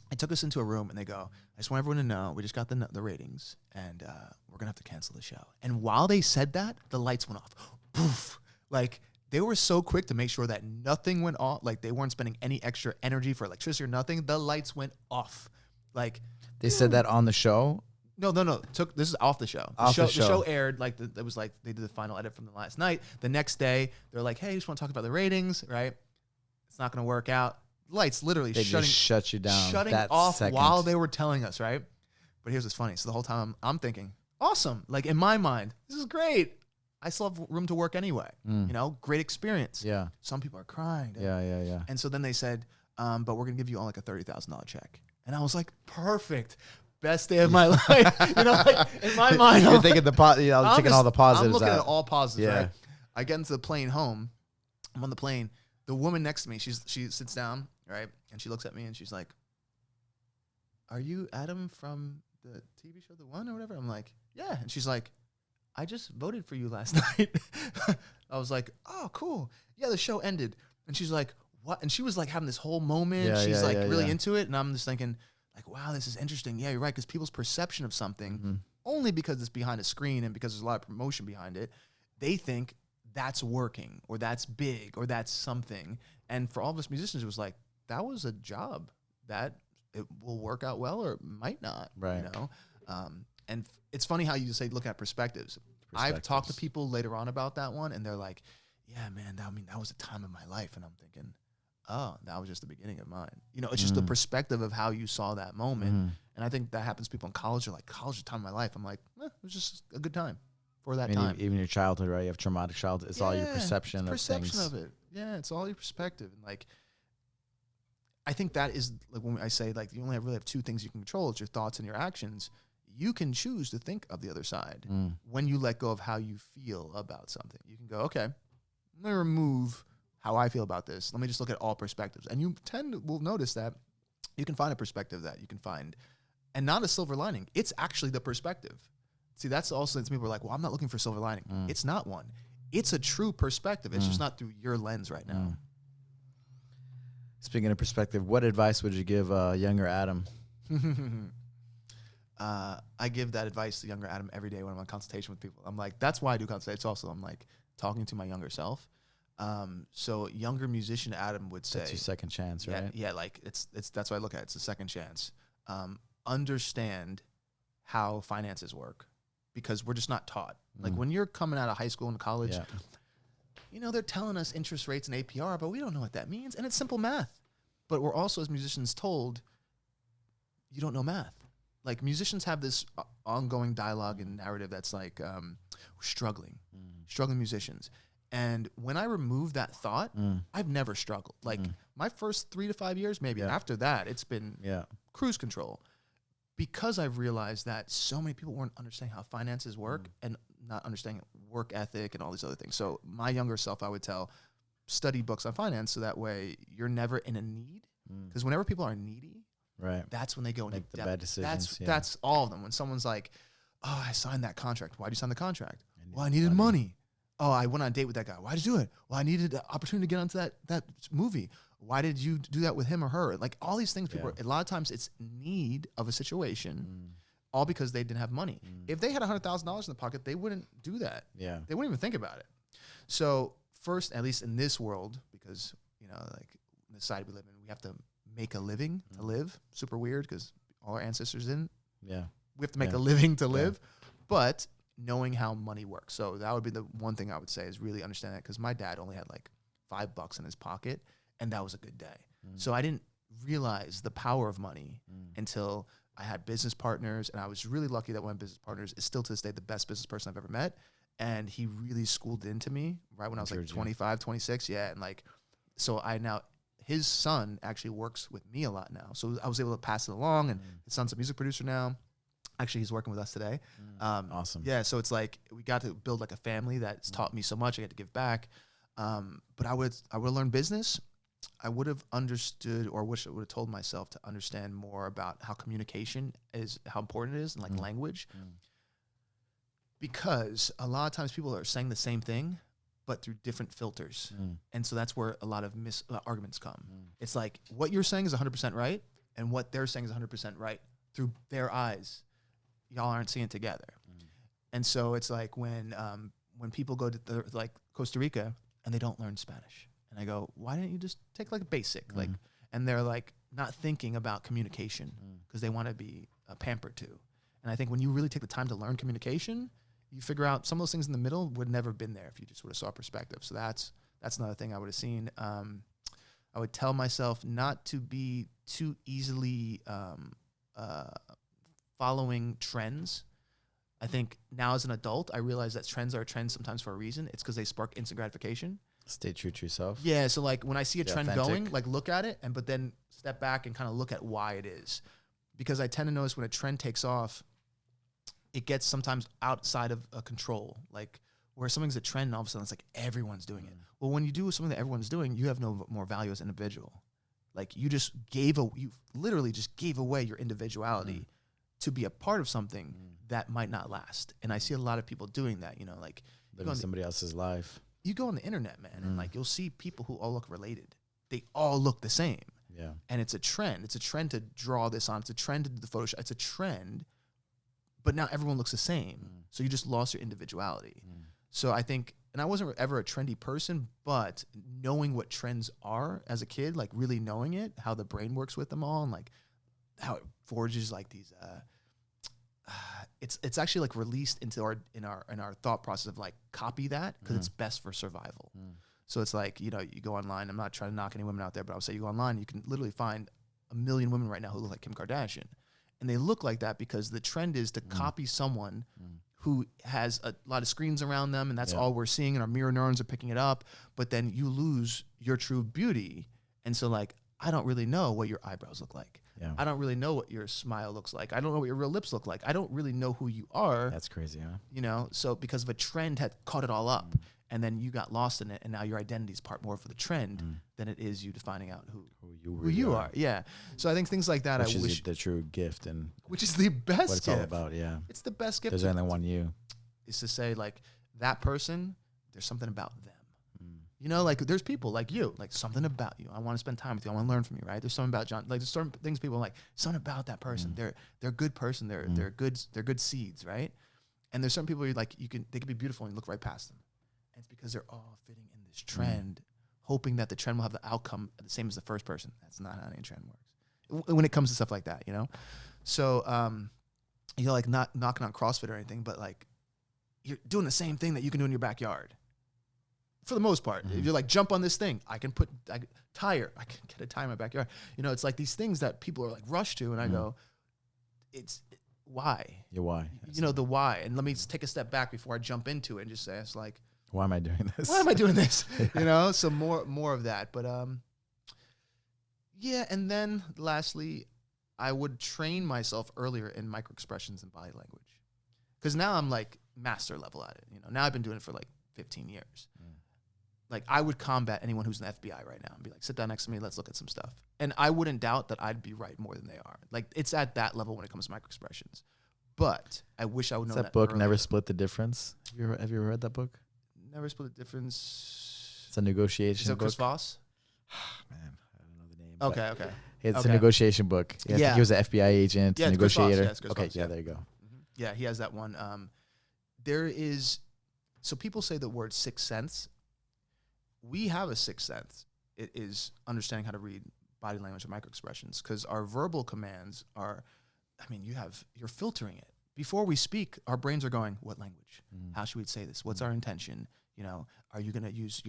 I took us into a room, and they go, I just want everyone to know, we just got the ratings, and we're going to have to cancel the show. And while they said that, the lights went off. Poof. Like, they were so quick to make sure that nothing went off. Like, they weren't spending any extra energy for electricity or nothing. The lights went off. Like, they said that on the show? No. This is off the show. The show aired, like, it was like, they did the final edit from the last night. The next day, they're like, hey, just want to talk about the ratings, right? It's not going to work out. Lights literally shut you down. Shutting off while they were telling us, right? But here's what's funny. So the whole time I'm thinking, awesome. Like in my mind, this is great. I still have room to work anyway. You know, great experience. Yeah. Some people are crying. Yeah. And so then they said, but we're going to give you all like a $30,000 check. And I was like, perfect. Best day of my life. You know, like in my mind, you're thinking I'm taking all the positives. I'm looking out. at all positives, right? I get into the plane home. I'm on the plane. The woman next to me, she sits down, right? And she looks at me and she's like, are you Adam from the TV show The One or whatever? I'm like, yeah. And she's like, I just voted for you last night. I was like, oh, cool. Yeah, the show ended. And she's like, what? And she was like having this whole moment. She's like really into it. And I'm just thinking, like, wow, this is interesting. Yeah, you're right. Because people's perception of something, only because it's behind a screen and because there's a lot of promotion behind it, they think that's working or that's big or that's something. And for all of us musicians, it was like, that was a job that it will work out well or it might not, right? You know? And it's funny how you say, look at perspectives. I've talked to people later on about that one, and they're like, yeah, man, that was a time of my life. And I'm thinking, oh, that was just the beginning of mine. You know, it's just the perspective of how you saw that moment. And I think that happens to people in college. They're like, college is the time of my life. I'm like, it was just a good time for that time. Even your childhood, right? You have traumatic childhood. It's all your perception of things. Perception of it. Yeah, it's all your perspective. And like, I think that is like when I say like you only really have two things you can control. It's your thoughts and your actions. You can choose to think of the other side when you let go of how you feel about something. You can go, okay, I'm going to remove how I feel about this. Let me just look at all perspectives. And you will notice that you can find a perspective that you can find, and not a silver lining. It's actually the perspective. See, that's also, people are like, well, I'm not looking for silver lining. It's not one. It's a true perspective. It's just not through your lens right now. Speaking of perspective, what advice would you give younger Adam? I give that advice to younger Adam every day when I'm on consultation with people. I'm like, that's why I do consultations. Also, I'm like talking to my younger self. So younger musician Adam would say, that's your second chance, right? Yeah, like it's that's what I look at. It's a second chance. Understand how finances work, because we're just not taught. Like when you're coming out of high school and college, you know, they're telling us interest rates and APR, but we don't know what that means. And it's simple math. But we're also, as musicians, told you don't know math. Like musicians have this ongoing dialogue and narrative that's like, we're struggling musicians. And when I remove that thought, I've never struggled. Like my first 3 to 5 years, maybe after that, it's been cruise control. Because I've realized that so many people weren't understanding how finances work and not understanding work ethic and all these other things. So my younger self, I would tell, study books on finance so that way you're never in a need. Because whenever people are needy, that's when they go into the bad decisions. That's all of them. When someone's like, oh, I signed that contract. Why'd you sign the contract? Well, I needed money. Oh, I went on a date with that guy. Why'd you do it? Well, I needed the opportunity to get onto that movie. Why did you do that with him or her? Like all these things, people, a lot of times it's need of a situation, all because they didn't have money. If they had $100,000 in the pocket, they wouldn't do that. Yeah. They wouldn't even think about it. So first, at least in this world, because, you know, like in the society we live in, we have to make a living to live. Super weird because all our ancestors didn't. Yeah. We have to make a living to live. But knowing how money works. So that would be the one thing I would say is really understand that, because my dad only had like $5 in his pocket, and that was a good day. So I didn't realize the power of money until I had business partners, and I was really lucky that one of my business partners is still to this day the best business person I've ever met, and he really schooled into me right when I was like 25, 26, and like, so his son actually works with me a lot now, so I was able to pass it along, and his son's a music producer now. Actually, he's working with us today. Awesome. Yeah, so it's like we got to build like a family that's taught me so much. I get to give back. But I would learn business. I would have understood, or wish I would have told myself to understand more about how communication is, how important it is, and like language. Because a lot of times people are saying the same thing, but through different filters. And so that's where a lot of arguments come. It's like what you're saying is 100% right, and what they're saying is 100% right through their eyes. Y'all aren't seeing it together. And so it's like when people go to like Costa Rica and they don't learn Spanish, and I go, why didn't you just take like a basic, like, and they're like not thinking about communication because they want to be pampered to. And I think when you really take the time to learn communication, you figure out some of those things in the middle would never have been there if you just would have saw perspective. So that's another thing I would have seen. I would tell myself not to be too easily following trends. I think now as an adult, I realize that trends are trends sometimes for a reason. It's because they spark instant gratification. Stay true to yourself. Yeah, so like when I see a trend authentic. going, like look at it, but then step back and kind of look at why it is. Because I tend to notice when a trend takes off, it gets sometimes outside of control. Like where something's a trend and all of a sudden it's like everyone's doing it. Well, when you do something that everyone's doing, you have no more value as an individual. Like you literally just gave away your individuality to be a part of something that might not last. And I see a lot of people doing that, you know, like living somebody else's life. You go on the internet, man, and like you'll see people who all look related. They all look the same. Yeah. And it's a trend. It's a trend to draw this on. It's a trend to do the Photoshop. It's a trend, but now everyone looks the same. So you just lost your individuality. So I think, and I wasn't ever a trendy person, but knowing what trends are as a kid, like really knowing it, how the brain works with them all, and like how it forges like these it's actually like released into our thought process of like copy that because it's best for survival. So it's like, you know, you go online, I'm not trying to knock any women out there, but I'll say you go online, you can literally find 1 million women right now who look like Kim Kardashian, and they look like that because the trend is to copy someone who has a lot of screens around them, and that's all we're seeing, and our mirror neurons are picking it up, but then you lose your true beauty. And so like, I don't really know what your eyebrows look like. Yeah. I don't really know what your smile looks like. I don't know what your real lips look like. I don't really know who you are. That's crazy, huh? You know, so because of a trend had caught it all up, and then you got lost in it, and now your identity is part more for the trend than it is you defining out who you are. Yeah. So I think things like that, which is the true gift, and which is the best what it's gift. all about. Yeah. It's the best gift. There's only one you. Is to say like that person, there's something about them. You know, like there's people like you, like something about you. I want to spend time with you. I want to learn from you, right? There's something about John. Like there's certain things people are like, something about that person. They're a good person. They're good seeds, right? And there's some people you're like they can be beautiful and you look right past them. And it's because they're all fitting in this trend, hoping that the trend will have the outcome the same as the first person. That's not how any trend works. When it comes to stuff like that, you know? So you're like not knocking on CrossFit or anything, but like you're doing the same thing that you can do in your backyard. For the most part, if you're like, jump on this thing, I can get a tire in my backyard. You know, it's like these things that people are like rushed to, and I go, why? Your why. You know, the why. And let me take a step back before I jump into it and just say, it's like, why am I doing this? Why am I doing this? You know, so more of that. But yeah, and then lastly, I would train myself earlier in micro expressions and body language, because now I'm like master level at it. You know, now I've been doing it for like 15 years. like I would combat anyone who's in the FBI right now and be like, sit down next to me, let's look at some stuff. And I wouldn't doubt that I'd be right more than they are. Like it's at that level when it comes to microexpressions. But I wish I would know that book earlier. Never Split the Difference. Have you ever read that book? Never Split the Difference. It's a negotiation book. Chris Voss? Man, I don't know the name. Okay. It's a negotiation book. Yeah, I think he was an FBI agent, negotiator. Voss, yeah, there you go. Mm-hmm. Yeah, he has that one. There is, so people say the word sixth sense. We have a sixth sense. It is understanding how to read body language and microexpressions, because our verbal commands are, I mean, you're filtering it. Before we speak, our brains are going, what language? How should we say this? What's our intention? You know, are you going to use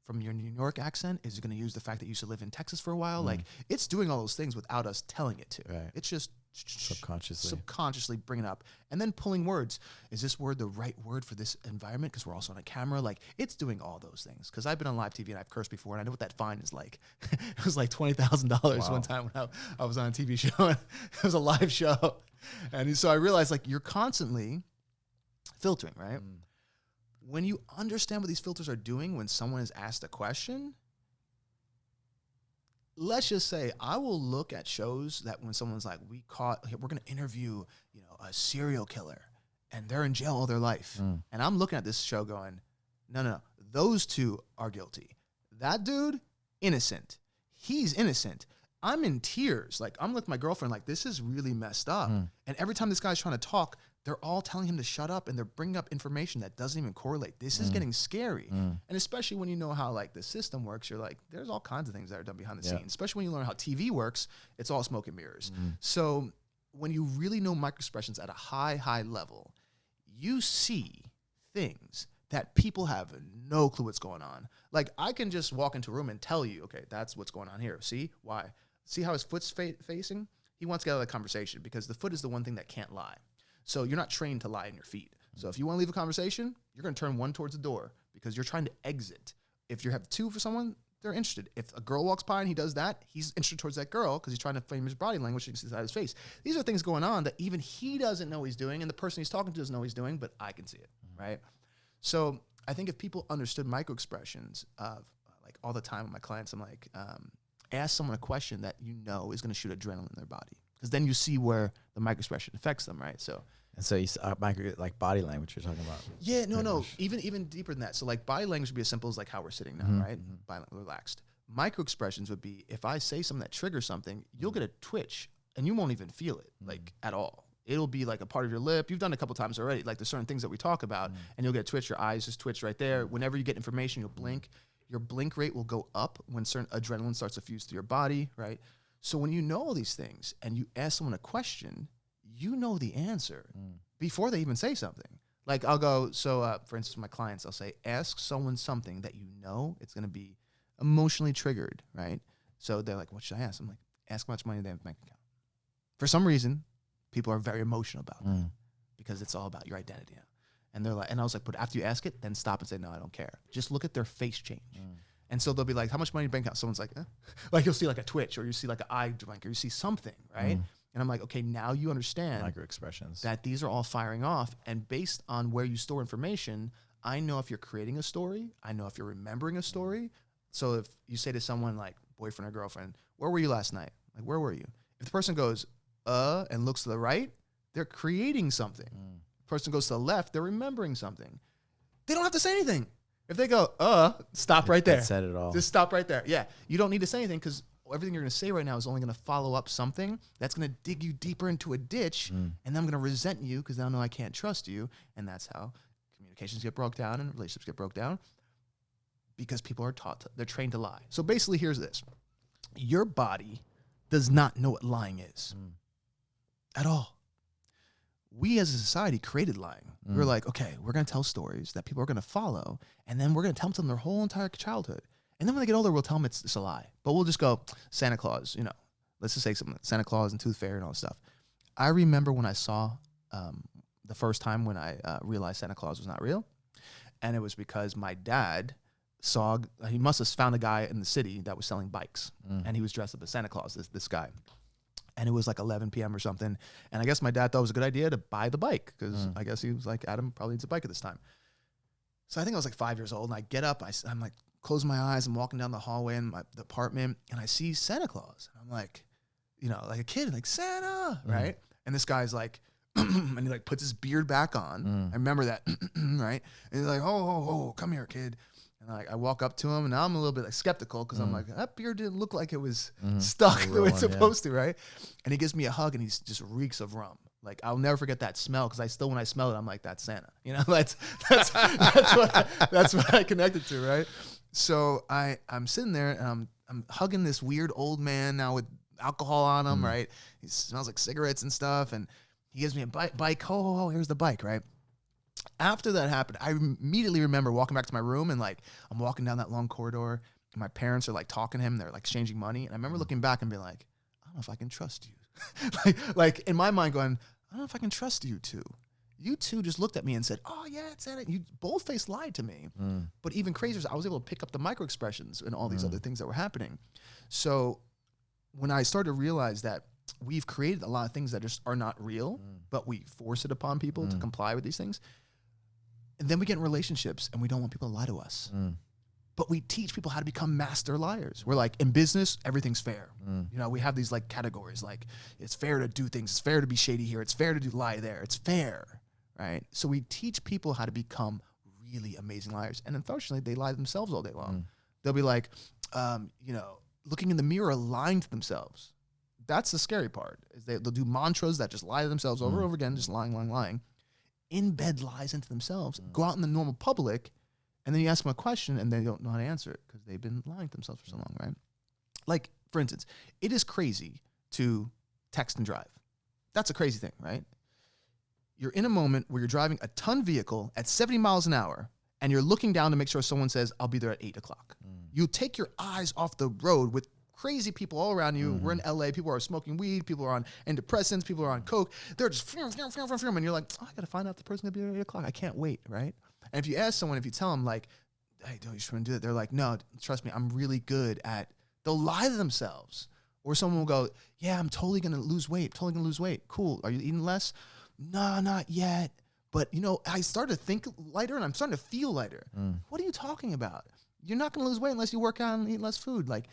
from your New York accent? Is it going to use the fact that you used to live in Texas for a while? Like, it's doing all those things without us telling it to. Right. It's just subconsciously bringing up and then pulling words. Is this word the right word for this environment? Because we're also on a camera. Like, it's doing all those things. Because I've been on live TV and I've cursed before, and I know what that fine is like. It was like $20,000 one time when I was on a TV show. It was a live show. And so I realized, like, you're constantly filtering, right? When you understand what these filters are doing when someone is asked a question, let's just say I will look at shows that when someone's like, we're going to interview, a serial killer, and they're in jail all their life. And I'm looking at this show going, no, those two are guilty. That dude, innocent. He's innocent. I'm in tears. Like, I'm with my girlfriend, like, this is really messed up. And every time this guy's trying to talk, they're all telling him to shut up, and they're bringing up information that doesn't even correlate. This is getting scary. And especially when you know how, like, the system works, you're like, there's all kinds of things that are done behind the scenes. Especially when you learn how TV works, it's all smoke and mirrors. So when you really know microexpressions at a high level, you see things that people have no clue what's going on. Like, I can just walk into a room and tell you, okay, that's what's going on here. See? Why? See how his foot's facing? He wants to get out of the conversation because the foot is the one thing that can't lie. So you're not trained to lie in your feet. So if you want to leave a conversation, you're going to turn one towards the door because you're trying to exit. If you have two for someone, they're interested. If a girl walks by and he does that, he's interested towards that girl because he's trying to frame his body language inside his face. These are things going on that even he doesn't know he's doing, and the person he's talking to doesn't know he's doing, but I can see it, right? So I think if people understood microexpressions of, like, all the time with my clients, I'm like, ask someone a question that you know is going to shoot adrenaline in their body, because then you see where the microexpression affects them, right? So you like body language you're talking about. Yeah, no, even deeper than that. So, like, body language would be as simple as, like, how we're sitting now, right? Relaxed. Microexpressions would be, if I say something that triggers something, you'll get a twitch and you won't even feel it, like, at all. It'll be like a part of your lip. You've done it a couple times already. Like, there's certain things that we talk about, and you'll get a twitch. Your eyes just twitch right there. Whenever you get information, you'll blink. Your blink rate will go up when certain adrenaline starts to fuse through your body, right? So when you know all these things and you ask someone a question, you know the answer before they even say something. Like, I'll go, for instance, my clients, I'll say, ask someone something that you know it's going to be emotionally triggered, right? So they're like, what should I ask? I'm like, ask how much money they have in the bank account. For some reason, people are very emotional about that because it's all about your identity now. And they're like, and I was like, but after you ask it, then stop and say, no, I don't care. Just look at their face change. And so they'll be like, how much money in your bank account? Someone's like, like, you'll see like a twitch, or you see like an eye blink, or you see something, right? And I'm like, okay, now you understand microexpressions, that these are all firing off. And based on where you store information, I know if you're creating a story. I know if you're remembering a story. So if you say to someone like boyfriend or girlfriend, where were you last night? Like, where were you? If the person goes, and looks to the right, they're creating something. Person goes to the left, they're remembering something. They don't have to say anything. If they go, stop right there. Said it all. Just stop right there. Yeah, you don't need to say anything, because everything you're going to say right now is only going to follow up something that's going to dig you deeper into a ditch, and then I'm going to resent you because I know I can't trust you, and that's how communications get broke down and relationships get broke down, because people are they're trained to lie. So basically, here's this. Your body does not know what lying is at all. We as a society created lying. We were like, okay, we're going to tell stories that people are going to follow, and then we're going to tell them their whole entire childhood. And then when they get older, we'll tell them it's a lie. But we'll just go, Santa Claus, let's just say something like Santa Claus and Tooth Fairy and all that stuff. I remember when I saw the first time when I realized Santa Claus was not real, and it was because my dad he must have found a guy in the city that was selling bikes, and he was dressed up as Santa Claus, this guy. And it was like 11 p.m. or something. And I guess my dad thought it was a good idea to buy the bike, because I guess he was like, Adam probably needs a bike at this time. So I think I was like 5 years old, and I get up, I'm like close my eyes. I'm walking down the hallway in the apartment, and I see Santa Claus. And I'm like, you know, like a kid, like Santa, right? And this guy's like, and he like puts his beard back on. I remember that, right? And he's like, oh, come here, kid. And I walk up to him, and now I'm a little bit like skeptical because I'm like, that beard didn't look like it was stuck the way it's supposed to, right? And he gives me a hug, and he just reeks of rum. Like, I'll never forget that smell because when I smell it, I'm like, that's Santa. You know, that's what I connected to, right? So I'm sitting there, and I'm hugging this weird old man now with alcohol on him, right? He smells like cigarettes and stuff, and he gives me a bike. Oh, here's the bike, right? After that happened, I immediately remember walking back to my room, and like I'm walking down that long corridor, and my parents are like talking to him. They're like exchanging money, and I remember looking back and being like, I don't know if I can trust you. like in my mind, going, I don't know if I can trust you two. You two just looked at me and said, oh, yeah, it's Santa. You bold-faced lied to me. But even crazier is I was able to pick up the micro-expressions and all these other things that were happening. So when I started to realize that we've created a lot of things that just are not real, but we force it upon people to comply with these things. And then we get in relationships, and we don't want people to lie to us. But we teach people how to become master liars. We're like, in business, everything's fair. You know, we have these like categories, like it's fair to do things. It's fair to be shady here. It's fair to lie there. It's fair, right? So we teach people how to become really amazing liars. And unfortunately, they lie to themselves all day long. They'll be like, you know, looking in the mirror, lying to themselves. That's the scary part. Is they'll do mantras that just lie to themselves over and over again, just lying. In-bed lies into themselves. Go out in the normal public, and then you ask them a question, and they don't know how to answer it because they've been lying to themselves for so long, right? Like, for instance, it is crazy to text and drive. That's a crazy thing, right? You're in a moment where you're driving a ton vehicle at 70 miles an hour, and you're looking down to make sure someone says, I'll be there at 8 o'clock. You take your eyes off the road with crazy people all around you. We're in LA. People are smoking weed. People are on antidepressants. People are on coke. They're just, and you're like, oh, I got to find out if the person's going to be there at 8 o'clock. I can't wait, right? And if you ask someone, if you tell them like, hey, don't you just want to do it? They're like, no, trust me, I'm really good at, they'll lie to themselves. Or someone will go, yeah, I'm totally going to lose weight. Cool. Are you eating less? No, not yet. But, you know, I started to think lighter, and I'm starting to feel lighter. What are you talking about? You're not going to lose weight unless you work out and eat less food. Like,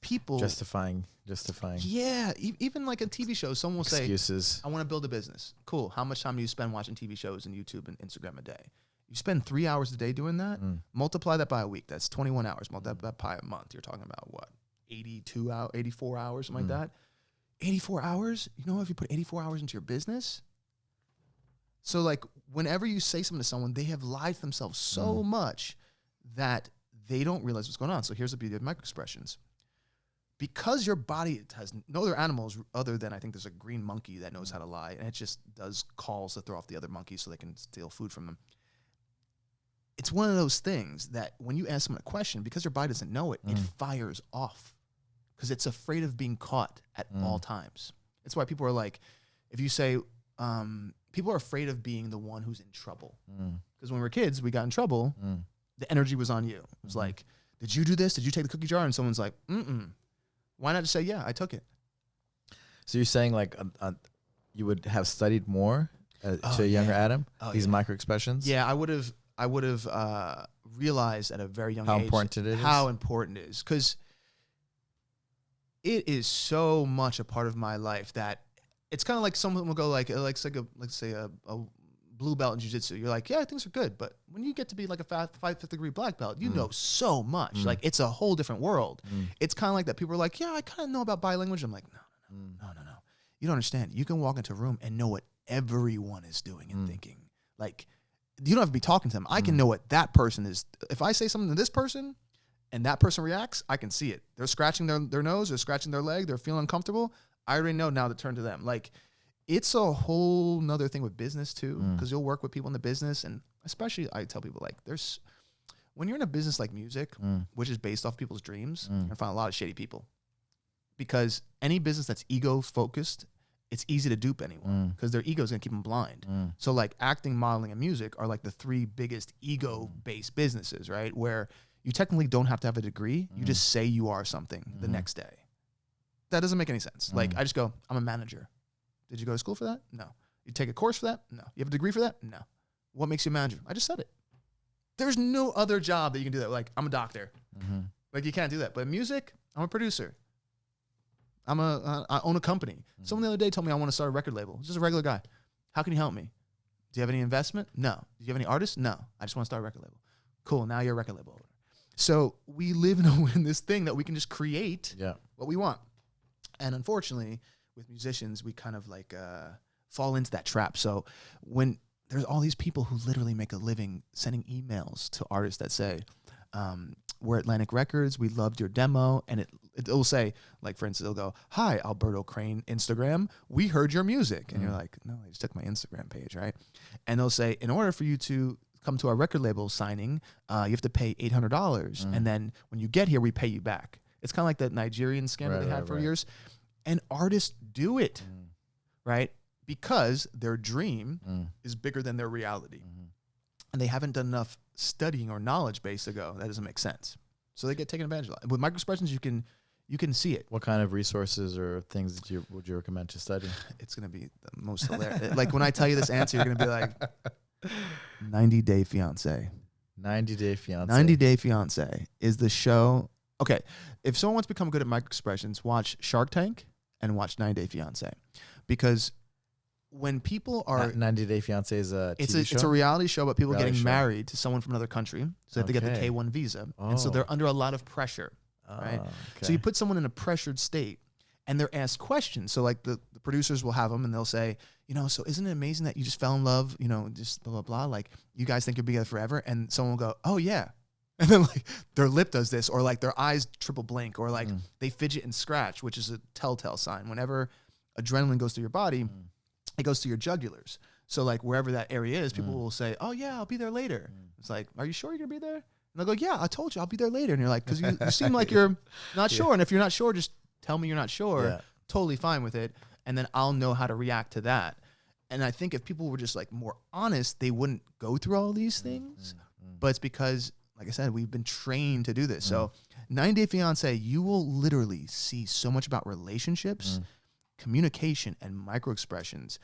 people justifying. Yeah, even like a TV show, someone will excuses. Say, I want to build a business. Cool. How much time do you spend watching TV shows and YouTube and Instagram a day? You spend 3 hours a day doing that. Multiply that by a week. That's 21 hours. Multiply that by a month. You're talking about what? 84 hours, something like that. 84 hours? You know, if you put 84 hours into your business. So like whenever you say something to someone, they have lied to themselves so much that they don't realize what's going on. So here's the beauty of microexpressions. Because your body has no other animals other than I think there's a green monkey that knows how to lie, and it just does calls to throw off the other monkeys so they can steal food from them. It's one of those things that when you ask someone a question, because your body doesn't know it, it fires off because it's afraid of being caught at all times. It's why people are like, if you say, people are afraid of being the one who's in trouble. Because when we were kids, we got in trouble, the energy was on you. It was like, did you do this? Did you take the cookie jar? And someone's like, Why not just say, yeah, I took it? So you're saying like you would have studied more to a younger Adam, these micro-expressions? Yeah, I would have realized at a very young age how important it is. Because it is so much a part of my life that it's kind of like someone will go like let's say a blue belt in jiu-jitsu. You're like, yeah, things are good. But when you get to be like a 5th degree black belt, you know so much. Like it's a whole different world. It's kind of like that. People are like, yeah, I kind of know about bilanguage. I'm like, no. You don't understand. You can walk into a room and know what everyone is doing and thinking. Like, you don't have to be talking to them. I can know what that person is. If I say something to this person and that person reacts, I can see it. They're scratching their nose, they're scratching their leg, they're feeling uncomfortable. I already know now to turn to them. Like, it's a whole nother thing with business too, because you'll work with people in the business, and especially I tell people like when you're in a business like music, which is based off people's dreams, you're gonna find a lot of shady people. Because any business that's ego focused, it's easy to dupe anyone because their ego is gonna keep them blind. So like acting, modeling, and music are like the 3 biggest ego-based businesses, right? Where you technically don't have to have a degree, you just say you are something the next day. That doesn't make any sense. Like I just go, I'm a manager. Did you go to school for that? No. You take a course for that? No. You have a degree for that? No. What makes you a manager? I just said it. There's no other job that you can do that. Like, I'm a doctor. Like you can't do that. But music, I'm a producer. I own a company. Someone the other day told me I want to start a record label. Just a regular guy. How can you help me? Do you have any investment? No. Do you have any artists? No. I just want to start a record label. Cool. Now you're a record label owner. So we live in this thing that we can just create what we want. And unfortunately, with musicians, we kind of like fall into that trap. So when there's all these people who literally make a living sending emails to artists that say, we're Atlantic Records, we loved your demo, and it'll say, like, for instance, it'll go, hi, Alberto Crane, Instagram, we heard your music. And you're like, no, I just took my Instagram page, right? And they'll say, in order for you to come to our record label signing, you have to pay $800. And then when you get here, we pay you back. It's kind of like that Nigerian scam that they had for years. And artists do it, right? Because their dream is bigger than their reality. And they haven't done enough studying or knowledge base to go, that doesn't make sense. So they get taken advantage of. With microexpressions, you can see it. What kind of resources or things would you recommend to study? It's going to be the most hilarious. Like when I tell you this answer, you're going to be like, 90 Day Fiancé. 90 Day Fiancé. 90 Day Fiancé is the show. Okay, if someone wants to become good at microexpressions, watch Shark Tank and watch 90 Day Fiancé. Because when people are 90 Day Fiancé is a TV show? It's a reality show about people getting married to someone from another country, so they have to get the K-1 visa, and so they're under a lot of pressure, right? Okay. So you put someone in a pressured state, and they're asked questions. So like the producers will have them, and they'll say, so isn't it amazing that you just fell in love, just blah blah blah, like you guys think you'll be together forever, and someone will go, oh yeah, and then like their lip does this, or like their eyes triple blink, or like they fidget and scratch, which is a telltale sign. Whenever adrenaline goes through your body, it goes to your jugulars. So like wherever that area is, people will say, oh yeah, I'll be there later. It's like, are you sure you're gonna be there? And they'll go, yeah, I told you I'll be there later. And you're like, because you seem like you're not sure. And if you're not sure, just tell me you're not sure. Yeah. Totally fine with it. And then I'll know how to react to that. And I think if people were just like more honest, they wouldn't go through all these things. But it's because, like I said, we've been trained to do this. So 90 Day Fiancé, you will literally see so much about relationships, communication, and microexpressions,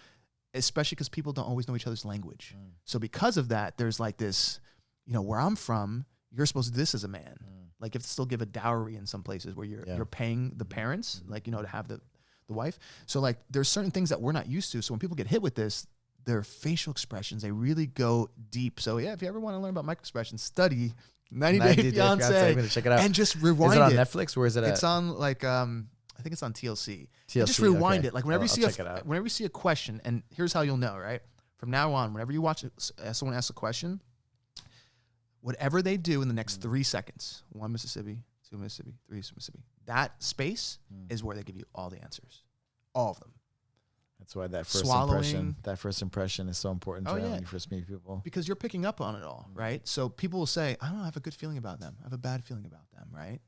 especially because people don't always know each other's language. So because of that, there's like this, where I'm from, you're supposed to do this as a man. Like you have to still give a dowry in some places where you're paying the parents, like, to have the wife. So like there's certain things that we're not used to. So when people get hit with this, their facial expressions, they really go deep. So yeah, if you ever want to learn about microexpressions, study 90 Day Fiancé. I'm gonna check it out. And just rewind it. Is it on Netflix or is it It's on like, I think it's on TLC. TLC, just rewind it. Like whenever whenever you see a question, and here's how you'll know, right? From now on, whenever you watch someone ask a question, whatever they do in the next 3 seconds, 1 Mississippi, 2 Mississippi, 3 Mississippi, that space is where they give you all the answers. All of them. That's why that first impression is so important when you first meet people. Because you're picking up on it all, right? So people will say, I don't know, I have a good feeling about them. I have a bad feeling about them, right?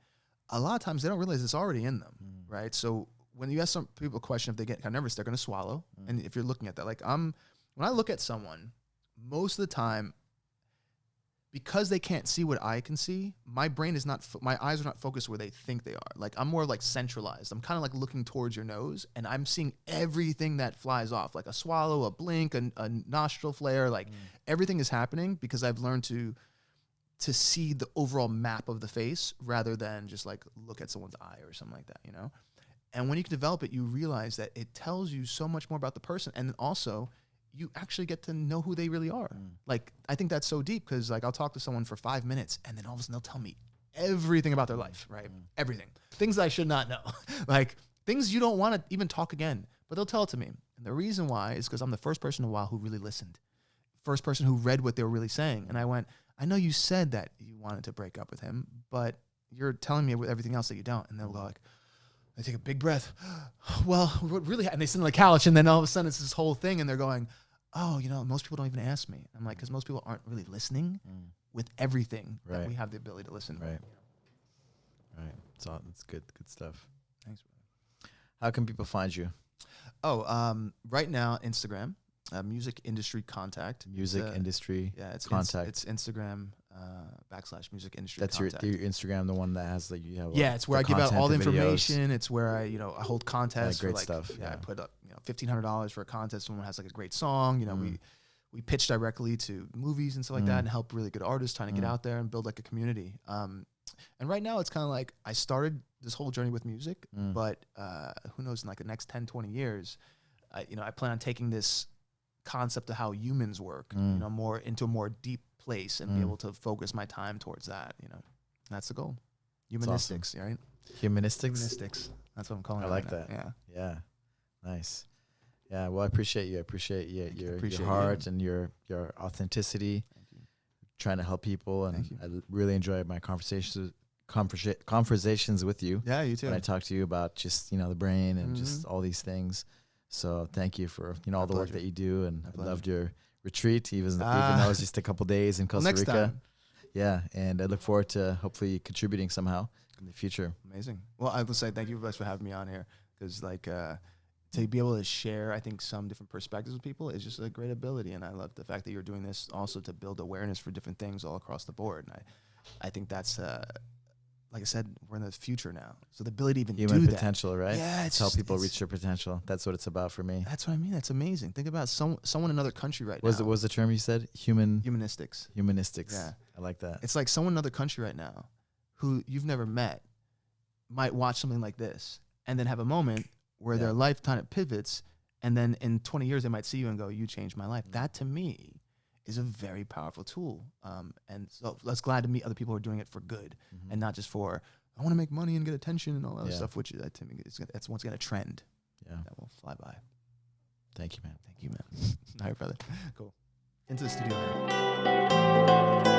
A lot of times they don't realize it's already in them, right? So when you ask some people a question, if they get kind of nervous, they're going to swallow. And if you're looking at that, like when I look at someone, most of the time, because they can't see what I can see, my brain is not, my eyes are not focused where they think they are. Like I'm more like centralized. I'm kind of like looking towards your nose, and I'm seeing everything that flies off, like a swallow, a blink, a nostril flare, like everything is happening because I've learned to see the overall map of the face rather than just like look at someone's eye or something like that, And when you can develop it, you realize that it tells you so much more about the person. And then also you actually get to know who they really are. Like, I think that's so deep because like I'll talk to someone for 5 minutes and then all of a sudden they'll tell me everything about their life, right? Everything. Things I should not know. Like things you don't want to even talk again, but they'll tell it to me. And the reason why is because I'm the first person in a while who really listened. First person who read what they were really saying. And I went, I know you said that you wanted to break up with him, but you're telling me with everything else that you don't. And they'll go like, they take a big breath. Well, what really, and they sit on the couch and then all of a sudden it's this whole thing and they're going, oh, most people don't even ask me. I'm like, because most people aren't really listening with everything that we have the ability to listen. Right. It's good stuff. Thanks, brother. How can people find you? Right now, Instagram. Music Industry Contact. Music Industry Contact. It's Instagram / Music Industry That's Contact. your Instagram, the one that has like you have. Yeah, it's where I give out all the information. It's where I hold contests. Great stuff. Yeah, I put up $1,500 for a contest. Someone has like a great song. We pitch directly to movies and stuff like that, and help really good artists trying to get out there and build like a community. And right now it's kind of like I started this whole journey with music, but who knows, in like the next 10, 20 years, I plan on taking this concept of how humans work, more into a more deep place and be able to focus my time towards that, That's the goal. Humanistics, awesome. Right? Humanistics. That's what I'm calling it. I like that. Yeah. Yeah. Nice. Yeah. Well, I appreciate you. I appreciate your heart and your authenticity. Thank you. Trying to help people, and I really enjoyed my conversations with you. Yeah, you too. When I talk to you about just the brain and just all these things. So thank you for all the work that you do, and I loved your retreat, even though it's just a couple days in Costa Rica. Time. Yeah, and I look forward to hopefully contributing somehow in the future. Amazing. Well, I will say thank you guys for having me on here, because to be able to share, I think, some different perspectives with people is just a great ability, and I love the fact that you're doing this also to build awareness for different things all across the board. And I think that's like I said, we're in the future now, so the ability to even human do potential, that, right? Yeah, it's help people reach their potential. That's what it's about for me. That's what I mean. That's amazing. Think about someone in another country right now. What was the term you said? Humanistics. Yeah, I like that. It's like someone in another country right now who you've never met might watch something like this and then have a moment where their life kind of pivots, and then in 20 years they might see you and go, "You changed my life." That to me is a very powerful tool, and so that's glad to meet other people who are doing it for good and not just for I want to make money and get attention and all that stuff, which to me that's once again a trend that will fly by. Thank you, man. All right, brother. Cool. Into the studio now.